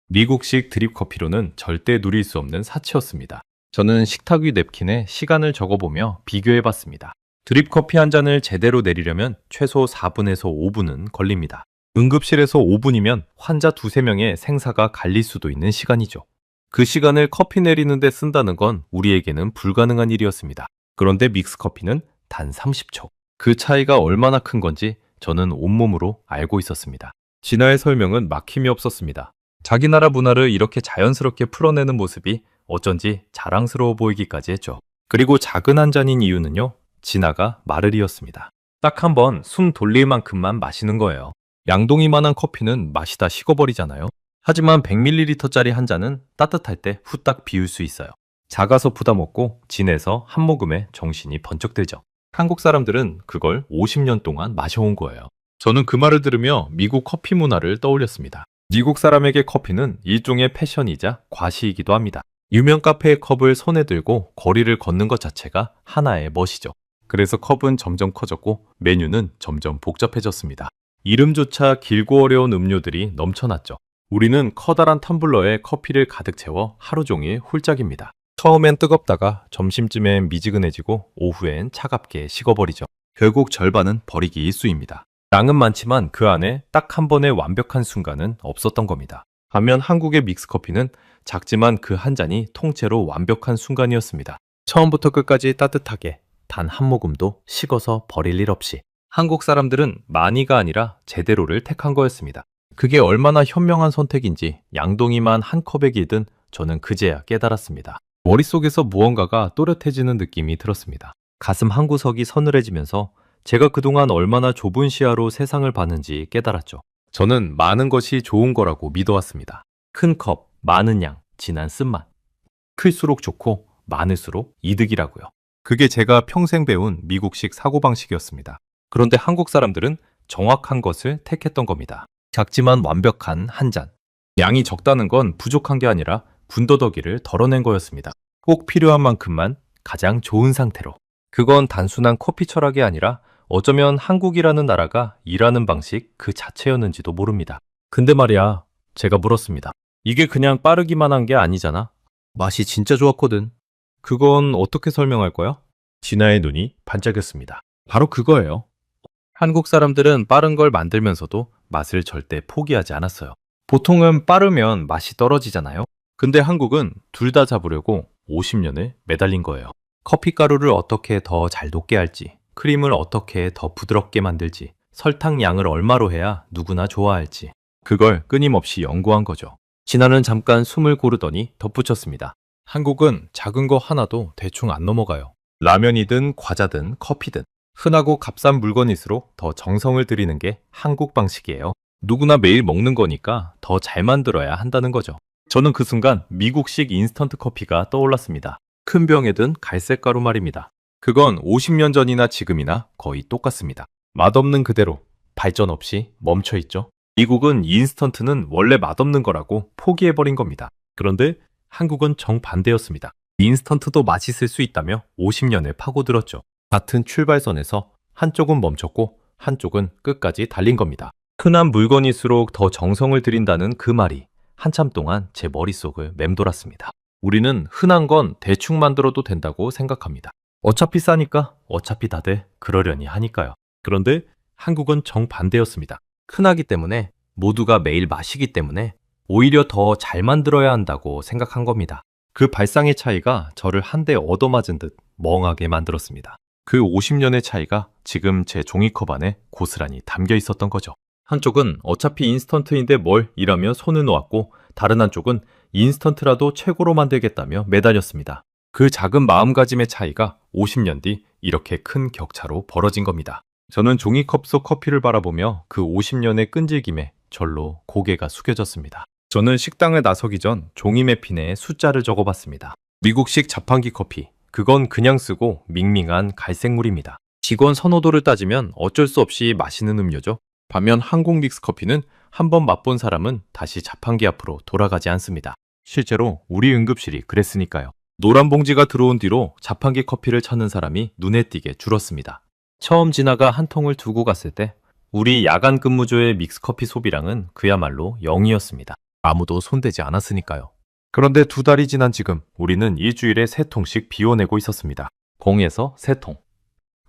Speaker 1: 미국식 드립 커피로는 절대 누릴 수 없는 사치였습니다. 저는 식탁 위 냅킨에 시간을 적어보며 비교해봤습니다. 드립 커피 한 잔을 제대로 내리려면 최소 4분에서 5분은 걸립니다. 응급실에서 5분이면 환자 2~3명의 생사가 갈릴 수도 있는 시간이죠. 그 시간을 커피 내리는데 쓴다는 건 우리에게는 불가능한 일이었습니다. 그런데 믹스커피는 단 30초. 그 차이가 얼마나 큰 건지 저는 온몸으로 알고 있었습니다. 진아의 설명은 막힘이 없었습니다. 자기 나라 문화를 이렇게 자연스럽게 풀어내는 모습이 어쩐지 자랑스러워 보이기까지 했죠. 그리고 작은 한 잔인 이유는요, 진아가 말을 이었습니다. 딱 한 번 숨 돌릴 만큼만 마시는 거예요. 양동이만한 커피는 마시다 식어버리잖아요. 하지만 100ml짜리 한 잔은 따뜻할 때 후딱 비울 수 있어요. 작아서 부담 없고 진해서 한 모금에 정신이 번쩍 들죠. 한국 사람들은 그걸 50년 동안 마셔온 거예요. 저는 그 말을 들으며 미국 커피 문화를 떠올렸습니다. 미국 사람에게 커피는 일종의 패션이자 과시이기도 합니다. 유명 카페의 컵을 손에 들고 거리를 걷는 것 자체가 하나의 멋이죠. 그래서 컵은 점점 커졌고 메뉴는 점점 복잡해졌습니다. 이름조차 길고 어려운 음료들이 넘쳐났죠. 우리는 커다란 텀블러에 커피를 가득 채워 하루 종일 홀짝입니다. 처음엔 뜨겁다가 점심쯤엔 미지근해지고 오후엔 차갑게 식어버리죠. 결국 절반은 버리기 일쑤입니다. 양은 많지만 그 안에 딱 한 번의 완벽한 순간은 없었던 겁니다. 반면 한국의 믹스커피는 작지만 그 한 잔이 통째로 완벽한 순간이었습니다. 처음부터 끝까지 따뜻하게 단 한 모금도 식어서 버릴 일 없이. 한국 사람들은 많이가 아니라 제대로를 택한 거였습니다. 그게 얼마나 현명한 선택인지 양동이만 한 컵에 기든 저는 그제야 깨달았습니다. 머릿속에서 무언가가 또렷해지는 느낌이 들었습니다. 가슴 한구석이 서늘해지면서 제가 그동안 얼마나 좁은 시야로 세상을 봤는지 깨달았죠. 저는 많은 것이 좋은 거라고 믿어왔습니다. 큰 컵, 많은 양, 진한 쓴맛. 클수록 좋고 많을수록 이득이라고요. 그게 제가 평생 배운 미국식 사고방식이었습니다. 그런데 한국 사람들은 정확한 것을 택했던 겁니다. 작지만 완벽한 한 잔. 양이 적다는 건 부족한 게 아니라 군더더기를 덜어낸 거였습니다. 꼭 필요한 만큼만 가장 좋은 상태로. 그건 단순한 커피 철학이 아니라 어쩌면 한국이라는 나라가 일하는 방식 그 자체였는지도 모릅니다. 근데 말이야, 제가 물었습니다. 이게 그냥 빠르기만 한 게 아니잖아. 맛이 진짜 좋았거든. 그건 어떻게 설명할 거야? 진아의 눈이 반짝였습니다. 바로 그거예요. 한국 사람들은 빠른 걸 만들면서도 맛을 절대 포기하지 않았어요. 보통은 빠르면 맛이 떨어지잖아요. 근데 한국은 둘 다 잡으려고 50년을 매달린 거예요. 커피 가루를 어떻게 더 잘 녹게 할지, 크림을 어떻게 더 부드럽게 만들지, 설탕 양을 얼마로 해야 누구나 좋아할지, 그걸 끊임없이 연구한 거죠. 진아는 잠깐 숨을 고르더니 덧붙였습니다. 한국은 작은 거 하나도 대충 안 넘어가요. 라면이든 과자든 커피든 흔하고 값싼 물건일수록 더 정성을 들이는 게 한국 방식이에요. 누구나 매일 먹는 거니까 더 잘 만들어야 한다는 거죠. 저는 그 순간 미국식 인스턴트 커피가 떠올랐습니다. 큰 병에 든 갈색 가루 말입니다. 그건 50년 전이나 지금이나 거의 똑같습니다. 맛없는 그대로 발전 없이 멈춰 있죠. 미국은 인스턴트는 원래 맛없는 거라고 포기해버린 겁니다. 그런데 한국은 정반대였습니다. 인스턴트도 맛있을 수 있다며 50년을 파고들었죠. 같은 출발선에서 한쪽은 멈췄고 한쪽은 끝까지 달린 겁니다. 흔한 물건일수록 더 정성을 들인다는 그 말이 한참 동안 제 머릿속을 맴돌았습니다. 우리는 흔한 건 대충 만들어도 된다고 생각합니다. 어차피 싸니까 어차피 다들 그러려니 하니까요. 그런데 한국은 정반대였습니다. 흔하기 때문에 모두가 매일 마시기 때문에 오히려 더 잘 만들어야 한다고 생각한 겁니다. 그 발상의 차이가 저를 한 대 얻어맞은 듯 멍하게 만들었습니다. 그 50년의 차이가 지금 제 종이컵 안에 고스란히 담겨 있었던 거죠. 한쪽은 어차피 인스턴트인데 뭘 이라며 손을 놓았고 다른 한쪽은 인스턴트라도 최고로 만들겠다며 매달렸습니다. 그 작은 마음가짐의 차이가 50년 뒤 이렇게 큰 격차로 벌어진 겁니다. 저는 종이컵 속 커피를 바라보며 그 50년의 끈질김에 절로 고개가 숙여졌습니다. 저는 식당에 나서기 전 종이 매핀에 숫자를 적어봤습니다. 미국식 자판기 커피, 그건 그냥 쓰고 밍밍한 갈색물입니다. 직원 선호도를 따지면 어쩔 수 없이 마시는 음료죠. 반면 한국 믹스 커피는 한번 맛본 사람은 다시 자판기 앞으로 돌아가지 않습니다. 실제로 우리 응급실이 그랬으니까요. 노란 봉지가 들어온 뒤로 자판기 커피를 찾는 사람이 눈에 띄게 줄었습니다. 처음 진아가 한 통을 두고 갔을 때 우리 야간 근무조의 믹스커피 소비량은 그야말로 0이었습니다. 아무도 손대지 않았으니까요. 그런데 2달이 지난 지금 우리는 일주일에 3통씩 비워내고 있었습니다. 0에서 3통.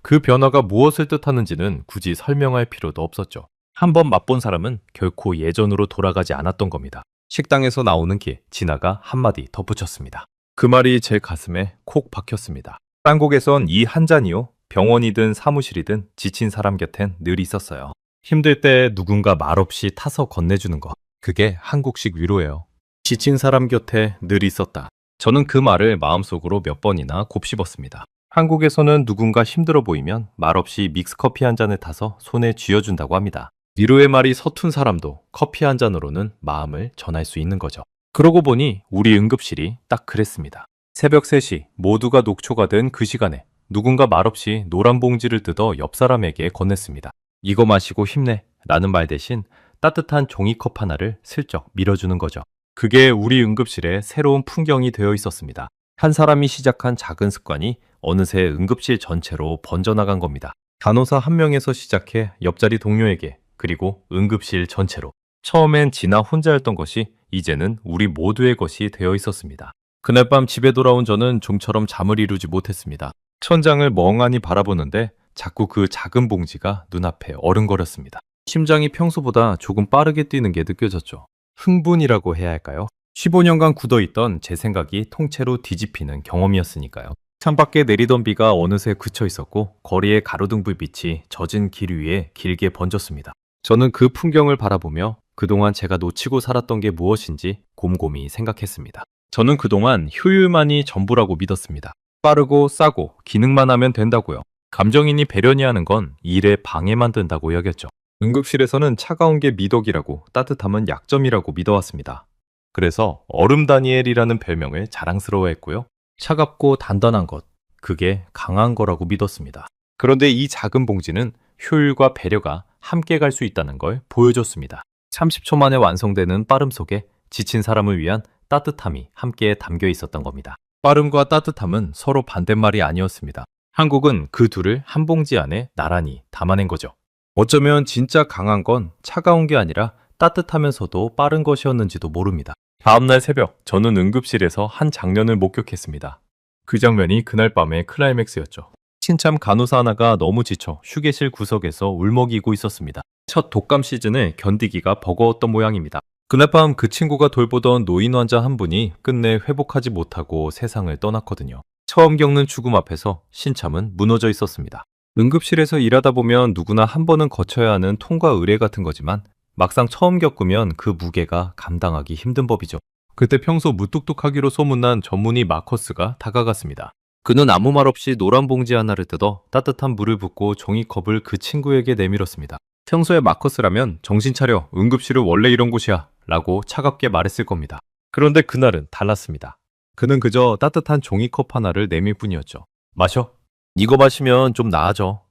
Speaker 1: 그 변화가 무엇을 뜻하는지는 굳이 설명할 필요도 없었죠. 한번 맛본 사람은 결코 예전으로 돌아가지 않았던 겁니다. 식당에서 나오는 길, 진아가 한마디 덧붙였습니다. 그 말이 제 가슴에 콕 박혔습니다. 딴 곡에선 이 한 잔이요. 병원이든 사무실이든 지친 사람 곁엔 늘 있었어요. 힘들 때 누군가 말없이 타서 건네주는 것. 그게 한국식 위로예요. 지친 사람 곁에 늘 있었다. 저는 그 말을 마음속으로 몇 번이나 곱씹었습니다. 한국에서는 누군가 힘들어 보이면 말없이 믹스커피 한 잔을 타서 손에 쥐어준다고 합니다. 위로의 말이 서툰 사람도 커피 한 잔으로는 마음을 전할 수 있는 거죠. 그러고 보니 우리 응급실이 딱 그랬습니다. 새벽 3시 모두가 녹초가 된 그 시간에 누군가 말없이 노란 봉지를 뜯어 옆 사람에게 건넸습니다. 이거 마시고 힘내 라는 말 대신 따뜻한 종이컵 하나를 슬쩍 밀어주는 거죠. 그게 우리 응급실의 새로운 풍경이 되어 있었습니다. 한 사람이 시작한 작은 습관이 어느새 응급실 전체로 번져나간 겁니다. 간호사 한 명에서 시작해 옆자리 동료에게 그리고 응급실 전체로. 처음엔 진아 혼자였던 것이 이제는 우리 모두의 것이 되어 있었습니다. 그날 밤 집에 돌아온 저는 좀처럼 잠을 이루지 못했습니다. 천장을 멍하니 바라보는데 자꾸 그 작은 봉지가 눈앞에 어른거렸습니다. 심장이 평소보다 조금 빠르게 뛰는 게 느껴졌죠. 흥분이라고 해야 할까요? 15년간 굳어있던 제 생각이 통째로 뒤집히는 경험이었으니까요. 창밖에 내리던 비가 어느새 그쳐 있었고 거리의 가로등 불빛이 젖은 길 위에 길게 번졌습니다. 저는 그 풍경을 바라보며 그동안 제가 놓치고 살았던 게 무엇인지 곰곰이 생각했습니다. 저는 그동안 효율만이 전부라고 믿었습니다. 빠르고 싸고 기능만 하면 된다고요. 감정인이 배려니 하는 건 일에 방해만 된다고 여겼죠. 응급실에서는 차가운 게 미덕이라고 따뜻함은 약점이라고 믿어왔습니다. 그래서 얼음 다니엘이라는 별명을 자랑스러워했고요. 차갑고 단단한 것, 그게 강한 거라고 믿었습니다. 그런데 이 작은 봉지는 효율과 배려가 함께 갈 수 있다는 걸 보여줬습니다. 30초 만에 완성되는 빠름 속에 지친 사람을 위한 따뜻함이 함께 담겨 있었던 겁니다. 빠름과 따뜻함은 서로 반대말이 아니었습니다. 한국은 그 둘을 한 봉지 안에 나란히 담아낸 거죠. 어쩌면 진짜 강한 건 차가운 게 아니라 따뜻하면서도 빠른 것이었는지도 모릅니다. 다음날 새벽, 저는 응급실에서 한 장면을 목격했습니다. 그 장면이 그날 밤의 클라이맥스였죠. 신참 간호사 하나가 너무 지쳐 휴게실 구석에서 울먹이고 있었습니다. 첫 독감 시즌을 견디기가 버거웠던 모양입니다. 그날 밤 그 친구가 돌보던 노인 환자 한 분이 끝내 회복하지 못하고 세상을 떠났거든요. 처음 겪는 죽음 앞에서 신참은 무너져 있었습니다. 응급실에서 일하다 보면 누구나 한 번은 거쳐야 하는 통과 의례 같은 거지만 막상 처음 겪으면 그 무게가 감당하기 힘든 법이죠. 그때 평소 무뚝뚝하기로 소문난 전문의 마커스가 다가갔습니다. 그는 아무 말 없이 노란 봉지 하나를 뜯어 따뜻한 물을 붓고 종이컵을 그 친구에게 내밀었습니다. 평소에 마커스라면 정신 차려, 응급실은 원래 이런 곳이야 라고 차갑게 말했을 겁니다. 그런데 그날은 달랐습니다. 그는 그저 따뜻한 종이컵 하나를 내밀 뿐이었죠. 마셔. 이거 마시면 좀 나아져.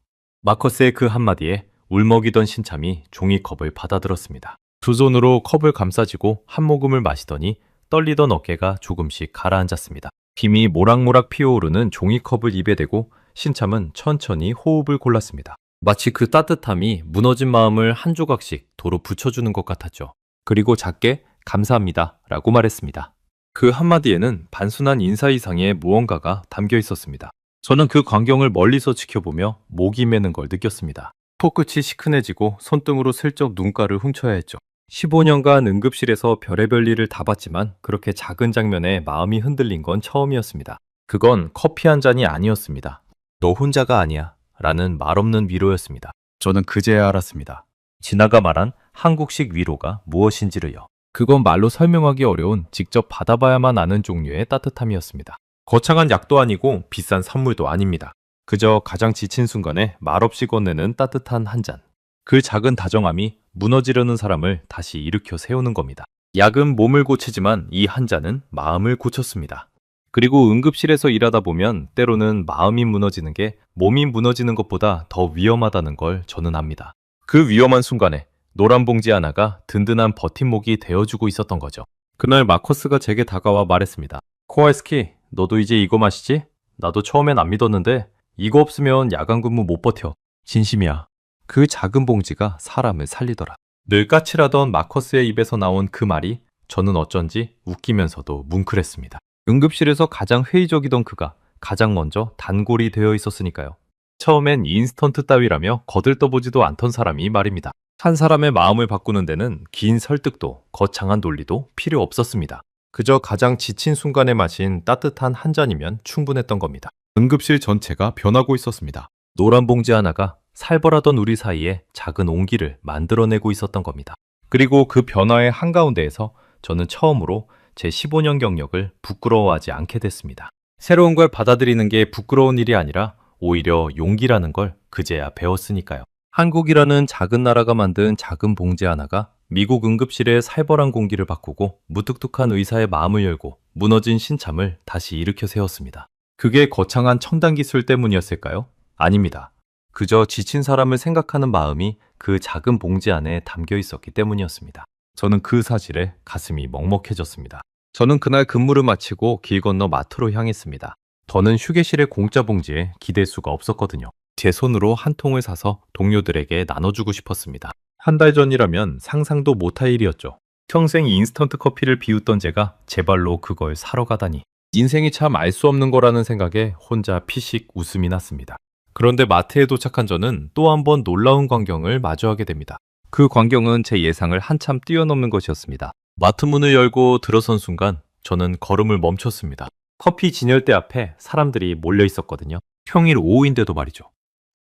Speaker 1: 마커스의 그 한마디에 울먹이던 신참이 종이컵을 받아들었습니다. 두 손으로 컵을 감싸쥐고 한 모금을 마시더니 떨리던 어깨가 조금씩 가라앉았습니다. 김이 모락모락 피어오르는 종이컵을 입에 대고 신참은 천천히 호흡을 골랐습니다. 마치 그 따뜻함이 무너진 마음을 한 조각씩 도로 붙여주는 것 같았죠. 그리고 작게 감사합니다 라고 말했습니다. 그 한마디에는 단순한 인사 이상의 무언가가 담겨 있었습니다. 저는 그 광경을 멀리서 지켜보며 목이 메는 걸 느꼈습니다. 코끝이 시큰해지고 손등으로 슬쩍 눈가를 훔쳐야 했죠. 15년간 응급실에서 별의별 일을 다 봤지만 그렇게 작은 장면에 마음이 흔들린 건 처음이었습니다. 그건 커피 한 잔이 아니었습니다. 너 혼자가 아니야 라는 말없는 위로였습니다. 저는 그제야 알았습니다. 진아가 말한 한국식 위로가 무엇인지를요. 그건 말로 설명하기 어려운 직접 받아봐야만 아는 종류의 따뜻함이었습니다. 거창한 약도 아니고 비싼 선물도 아닙니다. 그저 가장 지친 순간에 말없이 건네는 따뜻한 한 잔. 그 작은 다정함이 무너지려는 사람을 다시 일으켜 세우는 겁니다. 약은 몸을 고치지만 이 한 잔은 마음을 고쳤습니다. 그리고 응급실에서 일하다 보면 때로는 마음이 무너지는 게 몸이 무너지는 것보다 더 위험하다는 걸 저는 압니다. 그 위험한 순간에 노란 봉지 하나가 든든한 버팀목이 되어주고 있었던 거죠. 그날 마커스가 제게 다가와 말했습니다. 코알스키, 너도 이제 이거 마시지? 나도 처음엔 안 믿었는데 이거 없으면 야간 근무 못 버텨. 진심이야. 그 작은 봉지가 사람을 살리더라. 늘 까칠하던 마커스의 입에서 나온 그 말이 저는 어쩐지 웃기면서도 뭉클했습니다. 응급실에서 가장 회의적이던 그가 가장 먼저 단골이 되어 있었으니까요. 처음엔 인스턴트 따위라며 거들떠보지도 않던 사람이 말입니다. 한 사람의 마음을 바꾸는 데는 긴 설득도 거창한 논리도 필요 없었습니다. 그저 가장 지친 순간에 마신 따뜻한 한 잔이면 충분했던 겁니다. 응급실 전체가 변하고 있었습니다. 노란 봉지 하나가 살벌하던 우리 사이에 작은 온기를 만들어내고 있었던 겁니다. 그리고 그 변화의 한가운데에서 저는 처음으로 제 15년 경력을 부끄러워하지 않게 됐습니다. 새로운 걸 받아들이는 게 부끄러운 일이 아니라 오히려 용기라는 걸 그제야 배웠으니까요. 한국이라는 작은 나라가 만든 작은 봉지 하나가 미국 응급실의 살벌한 공기를 바꾸고 무뚝뚝한 의사의 마음을 열고 무너진 신참을 다시 일으켜 세웠습니다. 그게 거창한 첨단 기술 때문이었을까요? 아닙니다. 그저 지친 사람을 생각하는 마음이 그 작은 봉지 안에 담겨 있었기 때문이었습니다. 저는 그 사실에 가슴이 먹먹해졌습니다. 저는 그날 근무를 마치고 길 건너 마트로 향했습니다. 더는 휴게실의 공짜 봉지에 기댈 수가 없었거든요. 제 손으로 한 통을 사서 동료들에게 나눠주고 싶었습니다. 한 달 전이라면 상상도 못할 일이었죠. 평생 인스턴트 커피를 비웃던 제가 제 발로 그걸 사러 가다니. 인생이 참 알 수 없는 거라는 생각에 혼자 피식 웃음이 났습니다. 그런데 마트에 도착한 저는 또 한 번 놀라운 광경을 마주하게 됩니다. 그 광경은 제 예상을 한참 뛰어넘는 것이었습니다. 마트 문을 열고 들어선 순간 저는 걸음을 멈췄습니다. 커피 진열대 앞에 사람들이 몰려 있었거든요. 평일 오후인데도 말이죠.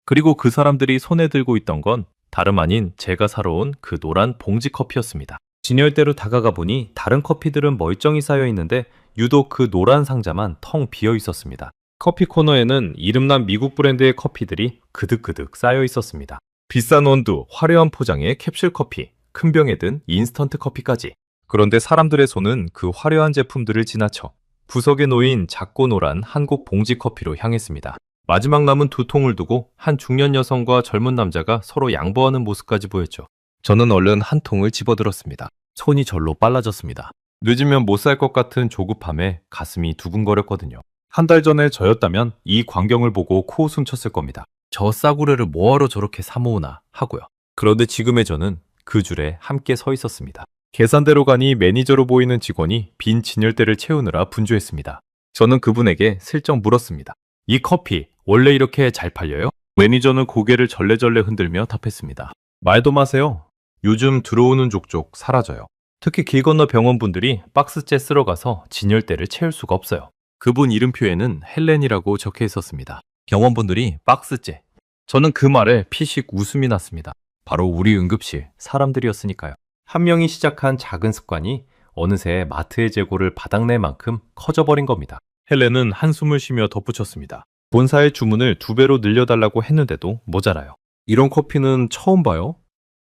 Speaker 1: 그리고 그 사람들이 손에 들고 있던 건 다름 아닌 제가 사러 온 그 노란 봉지 커피였습니다. 진열대로 다가가 보니 다른 커피들은 멀쩡히 쌓여 있는데 유독 그 노란 상자만 텅 비어 있었습니다. 커피 코너에는 이름난 미국 브랜드의 커피들이 그득그득 쌓여 있었습니다. 비싼 원두, 화려한 포장의 캡슐 커피, 큰 병에 든 인스턴트 커피까지. 그런데 사람들의 손은 그 화려한 제품들을 지나쳐 구석에 놓인 작고 노란 한국 봉지 커피로 향했습니다. 마지막 남은 두 통을 두고 한 중년 여성과 젊은 남자가 서로 양보하는 모습까지 보였죠. 저는 얼른 한 통을 집어들었습니다. 손이 절로 빨라졌습니다. 늦으면 못 살 것 같은 조급함에 가슴이 두근거렸거든요. 한 달 전에 저였다면 이 광경을 보고 코웃음 쳤을 겁니다. 저 싸구려를 뭐하러 저렇게 사모으나 하고요. 그런데 지금의 저는 그 줄에 함께 서 있었습니다. 계산대로 가니 매니저로 보이는 직원이 빈 진열대를 채우느라 분주했습니다. 저는 그분에게 슬쩍 물었습니다. 이 커피 원래 이렇게 잘 팔려요? 매니저는 고개를 절레절레 흔들며 답했습니다. 말도 마세요. 요즘 들어오는 족족 사라져요. 특히 길 건너 병원분들이 박스째 쓸어 가서 진열대를 채울 수가 없어요. 그분 이름표에는 헬렌이라고 적혀 있었습니다. 병원분들이 박스째. 저는 그 말에 피식 웃음이 났습니다. 바로 우리 응급실 사람들이었으니까요. 한 명이 시작한 작은 습관이 어느새 마트의 재고를 바닥낼 만큼 커져버린 겁니다. 헬렌은 한숨을 쉬며 덧붙였습니다. 본사의 주문을 2배로 늘려달라고 했는데도 모자라요. 이런 커피는 처음 봐요.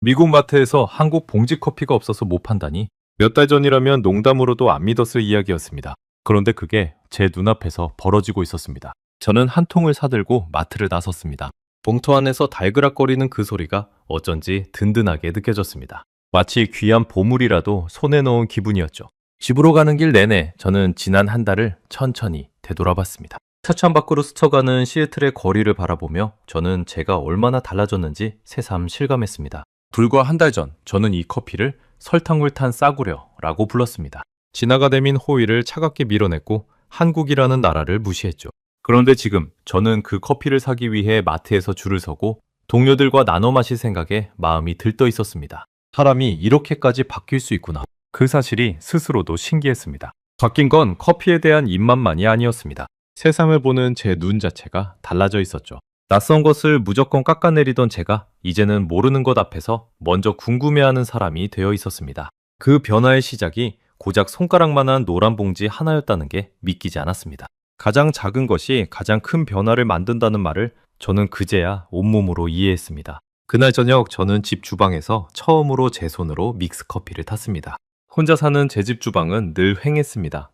Speaker 1: 미국 마트에서 한국 봉지 커피가 없어서 못 판다니 몇 달 전이라면 농담으로도 안 믿었을 이야기였습니다. 그런데 그게 제 눈앞에서 벌어지고 있었습니다. 저는 한 통을 사들고 마트를 나섰습니다. 봉투 안에서 달그락거리는 그 소리가 어쩐지 든든하게 느껴졌습니다. 마치 귀한 보물이라도 손에 넣은 기분이었죠. 집으로 가는 길 내내 저는 지난 한 달을 천천히 되돌아봤습니다. 차천 밖으로 스쳐가는 시애틀의 거리를 바라보며 저는 제가 얼마나 달라졌는지 새삼 실감했습니다. 불과 한 달 전 저는 이 커피를 설탕물 탄 싸구려라고 불렀습니다. 지나가 내민 호의를 차갑게 밀어냈고 한국이라는 나라를 무시했죠. 그런데 지금 저는 그 커피를 사기 위해 마트에서 줄을 서고 동료들과 나눠 마실 생각에 마음이 들떠 있었습니다. 사람이 이렇게까지 바뀔 수 있구나. 그 사실이 스스로도 신기했습니다. 바뀐 건 커피에 대한 입맛만이 아니었습니다. 세상을 보는 제 눈 자체가 달라져 있었죠. 낯선 것을 무조건 깎아내리던 제가 이제는 모르는 것 앞에서 먼저 궁금해하는 사람이 되어 있었습니다. 그 변화의 시작이 고작 손가락만한 노란 봉지 하나였다는 게 믿기지 않았습니다. 가장 작은 것이 가장 큰 변화를 만든다는 말을 저는 그제야 온몸으로 이해했습니다. 그날 저녁 저는 집 주방에서 처음으로 제 손으로 믹스커피를 탔습니다. 혼자 사는 제 집 주방은 늘 휑했습니다.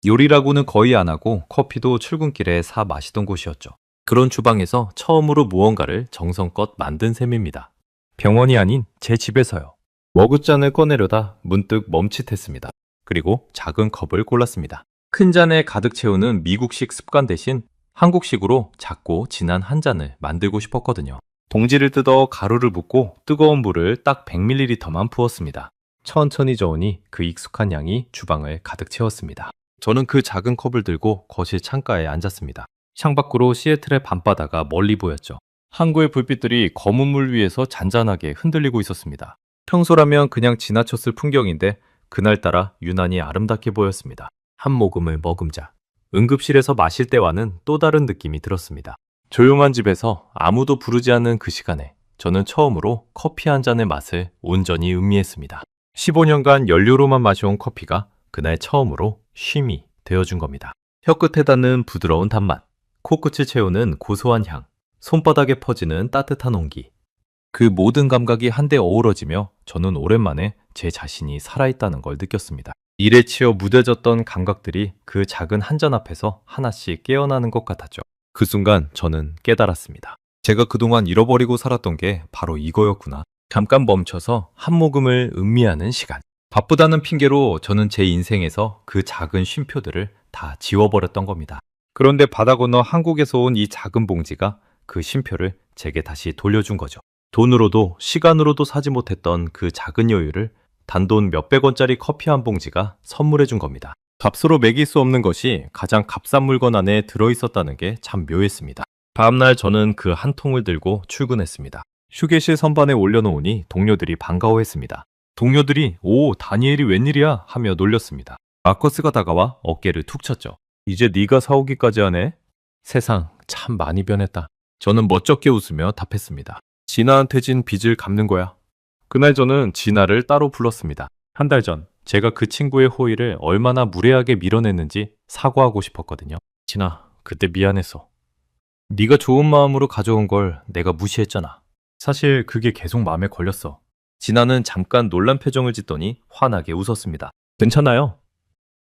Speaker 1: 요리라고는 거의 안 하고 커피도 출근길에 사 마시던 곳이었죠. 그런 주방에서 처음으로 무언가를 정성껏 만든 셈입니다. 병원이 아닌 제 집에서요. 머그잔을 꺼내려다 문득 멈칫했습니다. 그리고 작은 컵을 골랐습니다. 큰 잔에 가득 채우는 미국식 습관 대신 한국식으로 작고 진한 한 잔을 만들고 싶었거든요. 봉지를 뜯어 가루를 붓고 뜨거운 물을 딱 100ml만 부었습니다. 천천히 저으니 그 익숙한 양이 주방을 가득 채웠습니다. 저는 그 작은 컵을 들고 거실 창가에 앉았습니다. 창밖으로 시애틀의 밤바다가 멀리 보였죠. 항구의 불빛들이 검은 물 위에서 잔잔하게 흔들리고 있었습니다. 평소라면 그냥 지나쳤을 풍경인데 그날따라 유난히 아름답게 보였습니다. 한 모금을 머금자. 응급실에서 마실 때와는 또 다른 느낌이 들었습니다. 조용한 집에서 아무도 부르지 않는 그 시간에 저는 처음으로 커피 한 잔의 맛을 온전히 음미했습니다. 15년간 연료로만 마셔온 커피가 그날 처음으로 쉼이 되어준 겁니다. 혀끝에 닿는 부드러운 단맛, 코끝을 채우는 고소한 향, 손바닥에 퍼지는 따뜻한 온기. 그 모든 감각이 한데 어우러지며 저는 오랜만에 제 자신이 살아있다는 걸 느꼈습니다. 일에 치여 무뎌졌던 감각들이 그 작은 한 잔 앞에서 하나씩 깨어나는 것 같았죠. 그 순간 저는 깨달았습니다. 제가 그동안 잃어버리고 살았던 게 바로 이거였구나. 잠깐 멈춰서 한 모금을 음미하는 시간. 바쁘다는 핑계로 저는 제 인생에서 그 작은 쉼표들을 다 지워버렸던 겁니다. 그런데 바다 건너 한국에서 온 이 작은 봉지가 그 쉼표를 제게 다시 돌려준 거죠. 돈으로도 시간으로도 사지 못했던 그 작은 여유를 단돈 몇백 원짜리 커피 한 봉지가 선물해 준 겁니다. 값으로 매길 수 없는 것이 가장 값싼 물건 안에 들어있었다는 게 참 묘했습니다. 다음날 저는 그 한 통을 들고 출근했습니다. 휴게실 선반에 올려놓으니 동료들이 반가워했습니다. 동료들이 "오, 다니엘이 웬일이야?" 하며 놀렸습니다. 마커스가 다가와 어깨를 툭 쳤죠. "이제 네가 사오기까지 하네?" 세상 참 많이 변했다. 저는 멋쩍게 웃으며 답했습니다. 진아한테 진 빚을 갚는 거야. 그날 저는 진아를 따로 불렀습니다. 한 달 전 제가 그 친구의 호의를 얼마나 무례하게 밀어냈는지 사과하고 싶었거든요. 진아, 그때 미안했어. 네가 좋은 마음으로 가져온 걸 내가 무시했잖아. 사실 그게 계속 마음에 걸렸어. 진아는 잠깐 놀란 표정을 짓더니 환하게 웃었습니다. 괜찮아요.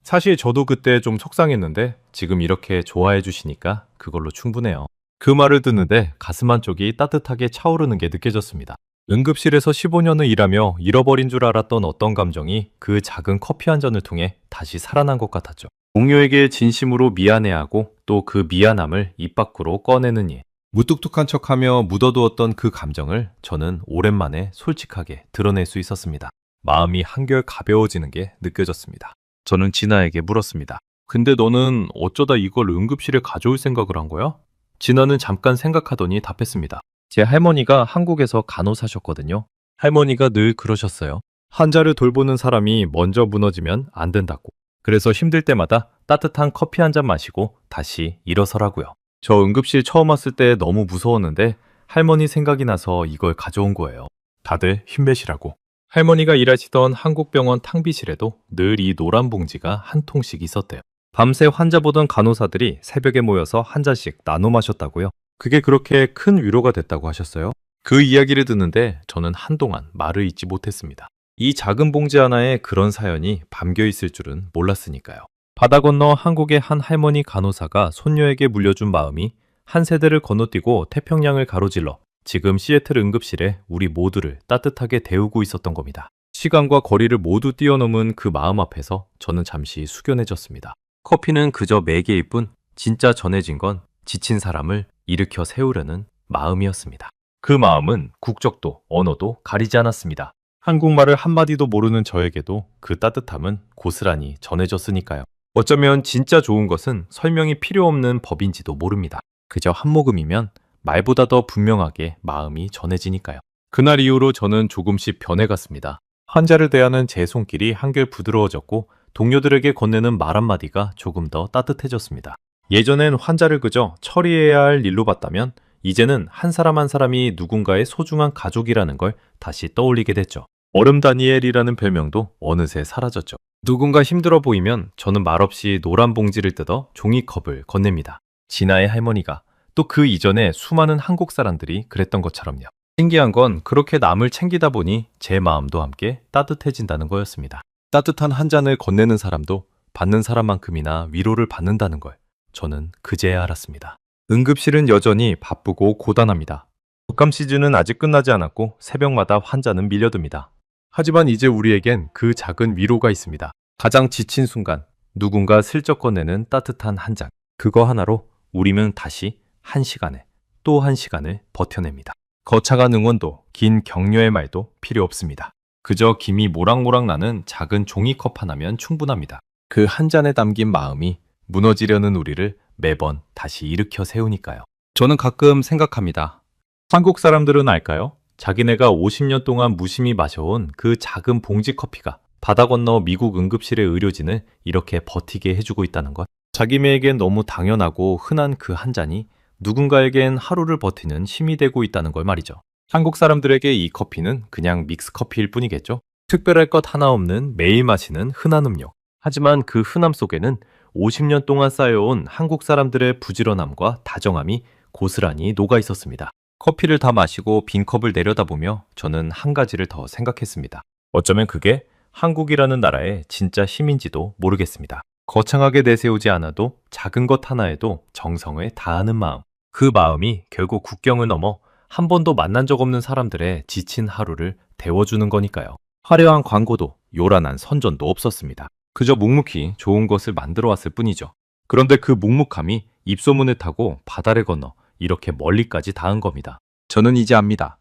Speaker 1: 사실 저도 그때 좀 속상했는데 지금 이렇게 좋아해 주시니까 그걸로 충분해요. 그 말을 듣는데 가슴 한쪽이 따뜻하게 차오르는 게 느껴졌습니다. 응급실에서 15년을 일하며 잃어버린 줄 알았던 어떤 감정이 그 작은 커피 한 잔을 통해 다시 살아난 것 같았죠. 동료에게 진심으로 미안해하고 또 그 미안함을 입 밖으로 꺼내는 일. 무뚝뚝한 척하며 묻어두었던 그 감정을 저는 오랜만에 솔직하게 드러낼 수 있었습니다. 마음이 한결 가벼워지는 게 느껴졌습니다. 저는 진아에게 물었습니다. 근데 너는 어쩌다 이걸 응급실에 가져올 생각을 한 거야? 진아는 잠깐 생각하더니 답했습니다. 제 할머니가 한국에서 간호사셨거든요. 할머니가 늘 그러셨어요. 환자를 돌보는 사람이 먼저 무너지면 안 된다고. 그래서 힘들 때마다 따뜻한 커피 한 잔 마시고 다시 일어서라고요. 저 응급실 처음 왔을 때 너무 무서웠는데 할머니 생각이 나서 이걸 가져온 거예요. 다들 힘내시라고. 할머니가 일하시던 한국병원 탕비실에도 늘 이 노란 봉지가 한 통씩 있었대요. 밤새 환자 보던 간호사들이 새벽에 모여서 한 잔씩 나눠 마셨다고요. 그게 그렇게 큰 위로가 됐다고 하셨어요? 그 이야기를 듣는데 저는 한동안 말을 잇지 못했습니다. 이 작은 봉지 하나에 그런 사연이 담겨 있을 줄은 몰랐으니까요. 바다 건너 한국의 한 할머니 간호사가 손녀에게 물려준 마음이 한 세대를 건너뛰고 태평양을 가로질러 지금 시애틀 응급실에 우리 모두를 따뜻하게 데우고 있었던 겁니다. 시간과 거리를 모두 뛰어넘은 그 마음 앞에서 저는 잠시 숙연해졌습니다. 커피는 그저 매개일 뿐 진짜 전해진 건 지친 사람을 일으켜 세우려는 마음이었습니다. 그 마음은 국적도 언어도 가리지 않았습니다. 한국말을 한마디도 모르는 저에게도 그 따뜻함은 고스란히 전해졌으니까요. 어쩌면 진짜 좋은 것은 설명이 필요 없는 법인지도 모릅니다. 그저 한 모금이면 말보다 더 분명하게 마음이 전해지니까요. 그날 이후로 저는 조금씩 변해갔습니다. 환자를 대하는 제 손길이 한결 부드러워졌고 동료들에게 건네는 말 한마디가 조금 더 따뜻해졌습니다. 예전엔 환자를 그저 처리해야 할 일로 봤다면 이제는 한 사람 한 사람이 누군가의 소중한 가족이라는 걸 다시 떠올리게 됐죠. 얼음 다니엘이라는 별명도 어느새 사라졌죠. 누군가 힘들어 보이면 저는 말없이 노란 봉지를 뜯어 종이컵을 건넵니다. 진아의 할머니가 또 그 이전에 수많은 한국 사람들이 그랬던 것처럼요. 신기한 건 그렇게 남을 챙기다 보니 제 마음도 함께 따뜻해진다는 거였습니다. 따뜻한 한 잔을 건네는 사람도 받는 사람만큼이나 위로를 받는다는 걸 저는 그제야 알았습니다. 응급실은 여전히 바쁘고 고단합니다. 독감 시즌은 아직 끝나지 않았고 새벽마다 환자는 밀려듭니다. 하지만 이제 우리에겐 그 작은 위로가 있습니다. 가장 지친 순간 누군가 슬쩍 건네는 따뜻한 한 잔. 그거 하나로 우리는 다시 한 시간에 또 한 시간을 버텨냅니다. 거창한 응원도 긴 격려의 말도 필요 없습니다. 그저 김이 모락모락 나는 작은 종이컵 하나면 충분합니다. 그 한 잔에 담긴 마음이 무너지려는 우리를 매번 다시 일으켜 세우니까요. 저는 가끔 생각합니다. 한국 사람들은 알까요? 자기네가 50년 동안 무심히 마셔온 그 작은 봉지 커피가 바다 건너 미국 응급실의 의료진을 이렇게 버티게 해주고 있다는 것. 자기네에겐 너무 당연하고 흔한 그 한 잔이 누군가에겐 하루를 버티는 힘이 되고 있다는 걸 말이죠. 한국 사람들에게 이 커피는 그냥 믹스 커피일 뿐이겠죠. 특별할 것 하나 없는 매일 마시는 흔한 음료. 하지만 그 흔함 속에는 50년 동안 쌓여온 한국 사람들의 부지런함과 다정함이 고스란히 녹아 있었습니다. 커피를 다 마시고 빈 컵을 내려다보며 저는 한 가지를 더 생각했습니다. 어쩌면 그게 한국이라는 나라의 진짜 힘인지도 모르겠습니다. 거창하게 내세우지 않아도 작은 것 하나에도 정성을 다하는 마음. 그 마음이 결국 국경을 넘어 한 번도 만난 적 없는 사람들의 지친 하루를 데워주는 거니까요. 화려한 광고도 요란한 선전도 없었습니다. 그저 묵묵히 좋은 것을 만들어 왔을 뿐이죠. 그런데 그 묵묵함이 입소문을 타고 바다를 건너 이렇게 멀리까지 닿은 겁니다. 저는 이제 압니다.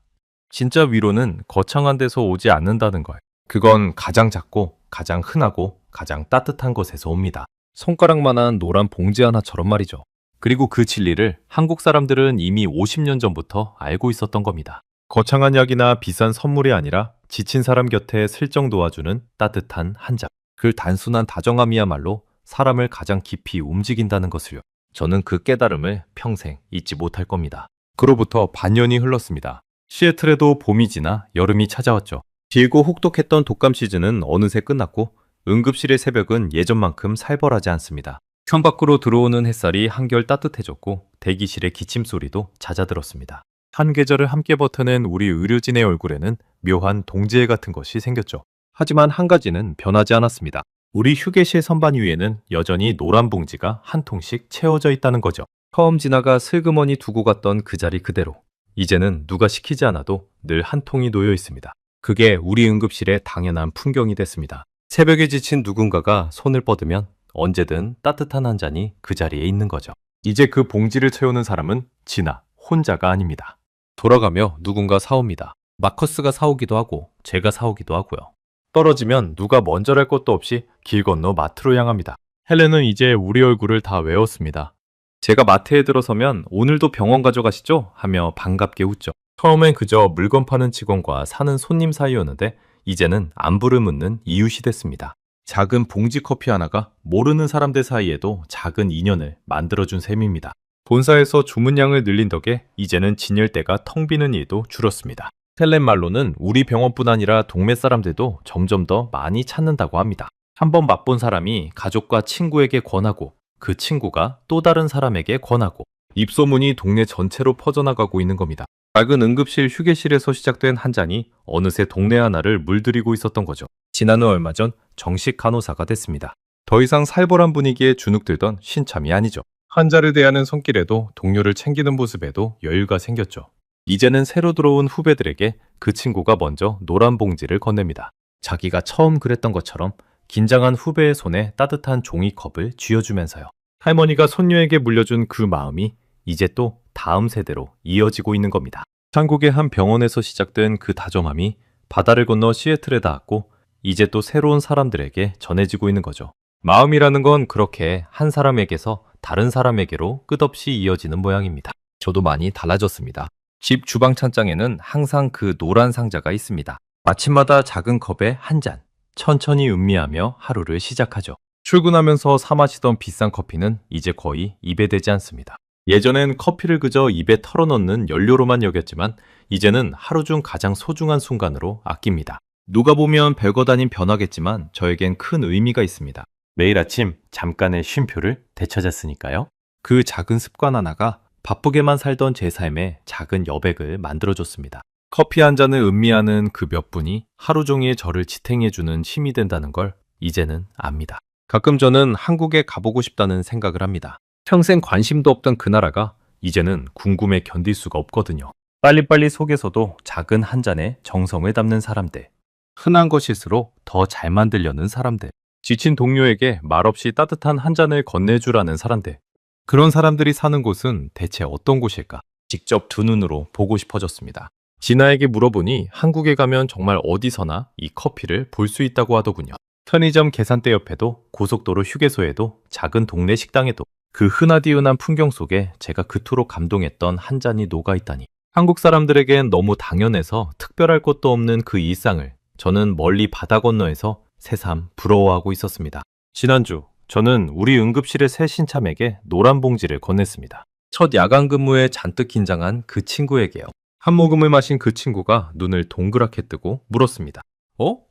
Speaker 1: 진짜 위로는 거창한 데서 오지 않는다는 걸. 그건 가장 작고 가장 흔하고 가장 따뜻한 것에서 옵니다. 손가락만한 노란 봉지 하나처럼 말이죠. 그리고 그 진리를 한국 사람들은 이미 50년 전부터 알고 있었던 겁니다. 거창한 약이나 비싼 선물이 아니라 지친 사람 곁에 슬쩍 놓아주는 따뜻한 한 잔. 그 단순한 다정함이야말로 사람을 가장 깊이 움직인다는 것을요. 저는 그 깨달음을 평생 잊지 못할 겁니다. 그로부터 반년이 흘렀습니다. 시애틀에도 봄이 지나 여름이 찾아왔죠. 길고 혹독했던 독감 시즌은 어느새 끝났고 응급실의 새벽은 예전만큼 살벌하지 않습니다. 창밖으로 들어오는 햇살이 한결 따뜻해졌고 대기실의 기침 소리도 잦아들었습니다. 한 계절을 함께 버텨낸 우리 의료진의 얼굴에는 묘한 동지애 같은 것이 생겼죠. 하지만 한 가지는 변하지 않았습니다. 우리 휴게실 선반 위에는 여전히 노란 봉지가 한 통씩 채워져 있다는 거죠. 처음 지나가 슬그머니 두고 갔던 그 자리 그대로. 이제는 누가 시키지 않아도 늘 한 통이 놓여 있습니다. 그게 우리 응급실의 당연한 풍경이 됐습니다. 새벽에 지친 누군가가 손을 뻗으면 언제든 따뜻한 한 잔이 그 자리에 있는 거죠. 이제 그 봉지를 채우는 사람은 진아 혼자가 아닙니다. 돌아가며 누군가 사옵니다. 마커스가 사오기도 하고 제가 사오기도 하고요. 떨어지면 누가 먼저랄 것도 없이 길 건너 마트로 향합니다. 헬렌은 이제 우리 얼굴을 다 외웠습니다. 제가 마트에 들어서면 오늘도 병원 가져가시죠? 하며 반갑게 웃죠. 처음엔 그저 물건 파는 직원과 사는 손님 사이였는데 이제는 안부를 묻는 이웃이 됐습니다. 작은 봉지 커피 하나가 모르는 사람들 사이에도 작은 인연을 만들어준 셈입니다. 본사에서 주문량을 늘린 덕에 이제는 진열대가 텅 비는 일도 줄었습니다. 텔렛말로는 우리 병원뿐 아니라 동네 사람들도 점점 더 많이 찾는다고 합니다. 한번 맛본 사람이 가족과 친구에게 권하고 그 친구가 또 다른 사람에게 권하고 입소문이 동네 전체로 퍼져나가고 있는 겁니다. 작은 응급실 휴게실에서 시작된 한 잔이 어느새 동네 하나를 물들이고 있었던 거죠. 지난 후 얼마 전 정식 간호사가 됐습니다. 더 이상 살벌한 분위기에 주눅들던 신참이 아니죠. 환자를 대하는 손길에도 동료를 챙기는 모습에도 여유가 생겼죠. 이제는 새로 들어온 후배들에게 그 친구가 먼저 노란 봉지를 건넵니다. 자기가 처음 그랬던 것처럼 긴장한 후배의 손에 따뜻한 종이컵을 쥐어주면서요. 할머니가 손녀에게 물려준 그 마음이 이제 또 다음 세대로 이어지고 있는 겁니다. 한국의 한 병원에서 시작된 그 다정함이 바다를 건너 시애틀에 닿았고 이제 또 새로운 사람들에게 전해지고 있는 거죠. 마음이라는 건 그렇게 한 사람에게서 다른 사람에게로 끝없이 이어지는 모양입니다. 저도 많이 달라졌습니다. 집 주방 찬장에는 항상 그 노란 상자가 있습니다. 아침마다 작은 컵에 한 잔, 천천히 음미하며 하루를 시작하죠. 출근하면서 사 마시던 비싼 커피는 이제 거의 입에 대지 않습니다. 예전엔 커피를 그저 입에 털어넣는 연료로만 여겼지만 이제는 하루 중 가장 소중한 순간으로 아낍니다. 누가 보면 별것 아닌 변화겠지만 저에겐 큰 의미가 있습니다. 매일 아침 잠깐의 쉼표를 되찾았으니까요. 그 작은 습관 하나가 바쁘게만 살던 제 삶에 작은 여백을 만들어줬습니다. 커피 한 잔을 음미하는 그 몇 분이 하루 종일 저를 지탱해주는 힘이 된다는 걸 이제는 압니다. 가끔 저는 한국에 가보고 싶다는 생각을 합니다. 평생 관심도 없던 그 나라가 이제는 궁금해 견딜 수가 없거든요. 빨리빨리 속에서도 작은 한 잔에 정성을 담는 사람들. 흔한 것일수록 더 잘 만들려는 사람들. 지친 동료에게 말없이 따뜻한 한 잔을 건네주라는 사람들. 그런 사람들이 사는 곳은 대체 어떤 곳일까? 직접 두 눈으로 보고 싶어졌습니다. 진아에게 물어보니 한국에 가면 정말 어디서나 이 커피를 볼 수 있다고 하더군요. 편의점 계산대 옆에도 고속도로 휴게소에도 작은 동네 식당에도 그 흔하디흔한 풍경 속에 제가 그토록 감동했던 한 잔이 녹아있다니. 한국 사람들에겐 너무 당연해서 특별할 것도 없는 그 일상을 저는 멀리 바다 건너에서 새삼 부러워하고 있었습니다. 지난주 저는 우리 응급실의 새 신참에게 노란 봉지를 건넸습니다. 첫 야간 근무에 잔뜩 긴장한 그 친구에게요. 한 모금을 마신 그 친구가 눈을 동그랗게 뜨고 물었습니다.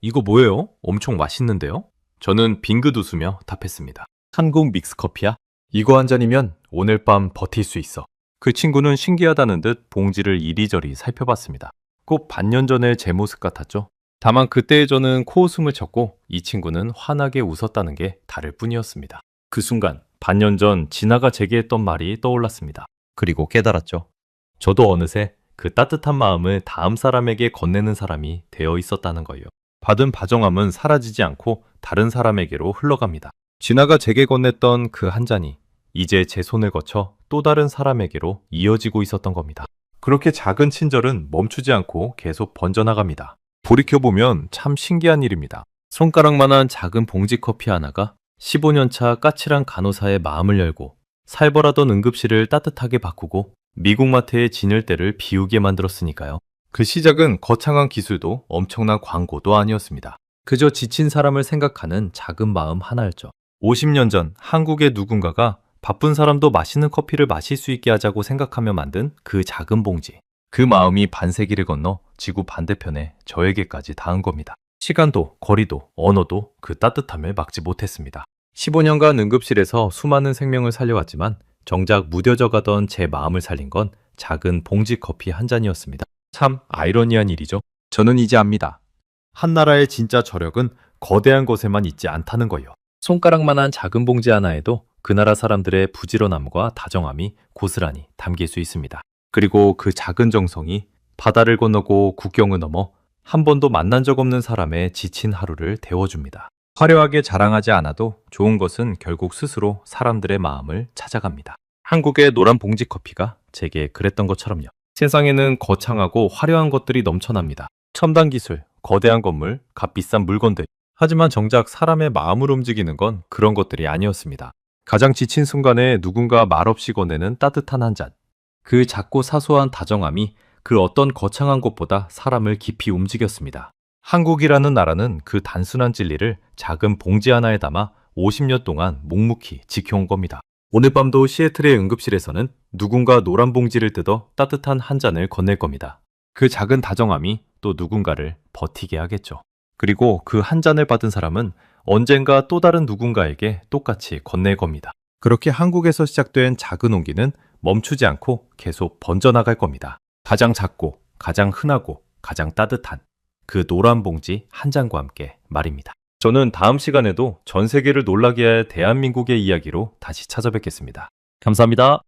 Speaker 1: 이거 뭐예요? 엄청 맛있는데요? 저는 빙긋 웃으며 답했습니다. 한국 믹스커피야? 이거 한 잔이면 오늘 밤 버틸 수 있어. 그 친구는 신기하다는 듯 봉지를 이리저리 살펴봤습니다. 꼭 반년 전의 제 모습 같았죠? 다만 그때의 저는 코웃음을 쳤고 이 친구는 환하게 웃었다는 게 다를 뿐이었습니다. 그 순간 반년 전 진아가 제게 했던 말이 떠올랐습니다. 그리고 깨달았죠. 저도 어느새 그 따뜻한 마음을 다음 사람에게 건네는 사람이 되어 있었다는 거예요. 받은 바정함은 사라지지 않고 다른 사람에게로 흘러갑니다. 진아가 제게 건넸던 그 한 잔이 이제 제 손을 거쳐 또 다른 사람에게로 이어지고 있었던 겁니다. 그렇게 작은 친절은 멈추지 않고 계속 번져나갑니다. 돌이켜보면 참 신기한 일입니다. 손가락만한 작은 봉지 커피 하나가 15년차 까칠한 간호사의 마음을 열고 살벌하던 응급실을 따뜻하게 바꾸고 미국 마트의 진열대를 비우게 만들었으니까요. 그 시작은 거창한 기술도 엄청난 광고도 아니었습니다. 그저 지친 사람을 생각하는 작은 마음 하나였죠. 50년 전 한국의 누군가가 바쁜 사람도 맛있는 커피를 마실 수 있게 하자고 생각하며 만든 그 작은 봉지. 그 마음이 반세기를 건너 지구 반대편에 저에게까지 닿은 겁니다. 시간도 거리도 언어도 그 따뜻함을 막지 못했습니다. 15년간 응급실에서 수많은 생명을 살려왔지만 정작 무뎌져 가던 제 마음을 살린 건 작은 봉지 커피 한 잔이었습니다. 참 아이러니한 일이죠. 저는 이제 압니다. 한 나라의 진짜 저력은 거대한 것에만 있지 않다는 거예요. 손가락만한 작은 봉지 하나에도 그 나라 사람들의 부지런함과 다정함이 고스란히 담길 수 있습니다. 그리고 그 작은 정성이 바다를 건너고 국경을 넘어 한 번도 만난 적 없는 사람의 지친 하루를 데워줍니다. 화려하게 자랑하지 않아도 좋은 것은 결국 스스로 사람들의 마음을 찾아갑니다. 한국의 노란 봉지 커피가 제게 그랬던 것처럼요. 세상에는 거창하고 화려한 것들이 넘쳐납니다. 첨단 기술, 거대한 건물, 값비싼 물건들. 하지만 정작 사람의 마음을 움직이는 건 그런 것들이 아니었습니다. 가장 지친 순간에 누군가 말없이 건네는 따뜻한 한 잔. 그 작고 사소한 다정함이 그 어떤 거창한 것보다 사람을 깊이 움직였습니다. 한국이라는 나라는 그 단순한 진리를 작은 봉지 하나에 담아 50년 동안 묵묵히 지켜온 겁니다. 오늘 밤도 시애틀의 응급실에서는 누군가 노란 봉지를 뜯어 따뜻한 한 잔을 건넬 겁니다. 그 작은 다정함이 또 누군가를 버티게 하겠죠. 그리고 그 한 잔을 받은 사람은 언젠가 또 다른 누군가에게 똑같이 건넬 겁니다. 그렇게 한국에서 시작된 작은 온기는 멈추지 않고 계속 번져나갈 겁니다. 가장 작고 가장 흔하고 가장 따뜻한 그 노란 봉지 한 잔과 함께 말입니다. 저는 다음 시간에도 전 세계를 놀라게 할 대한민국의 이야기로 다시 찾아뵙겠습니다. 감사합니다.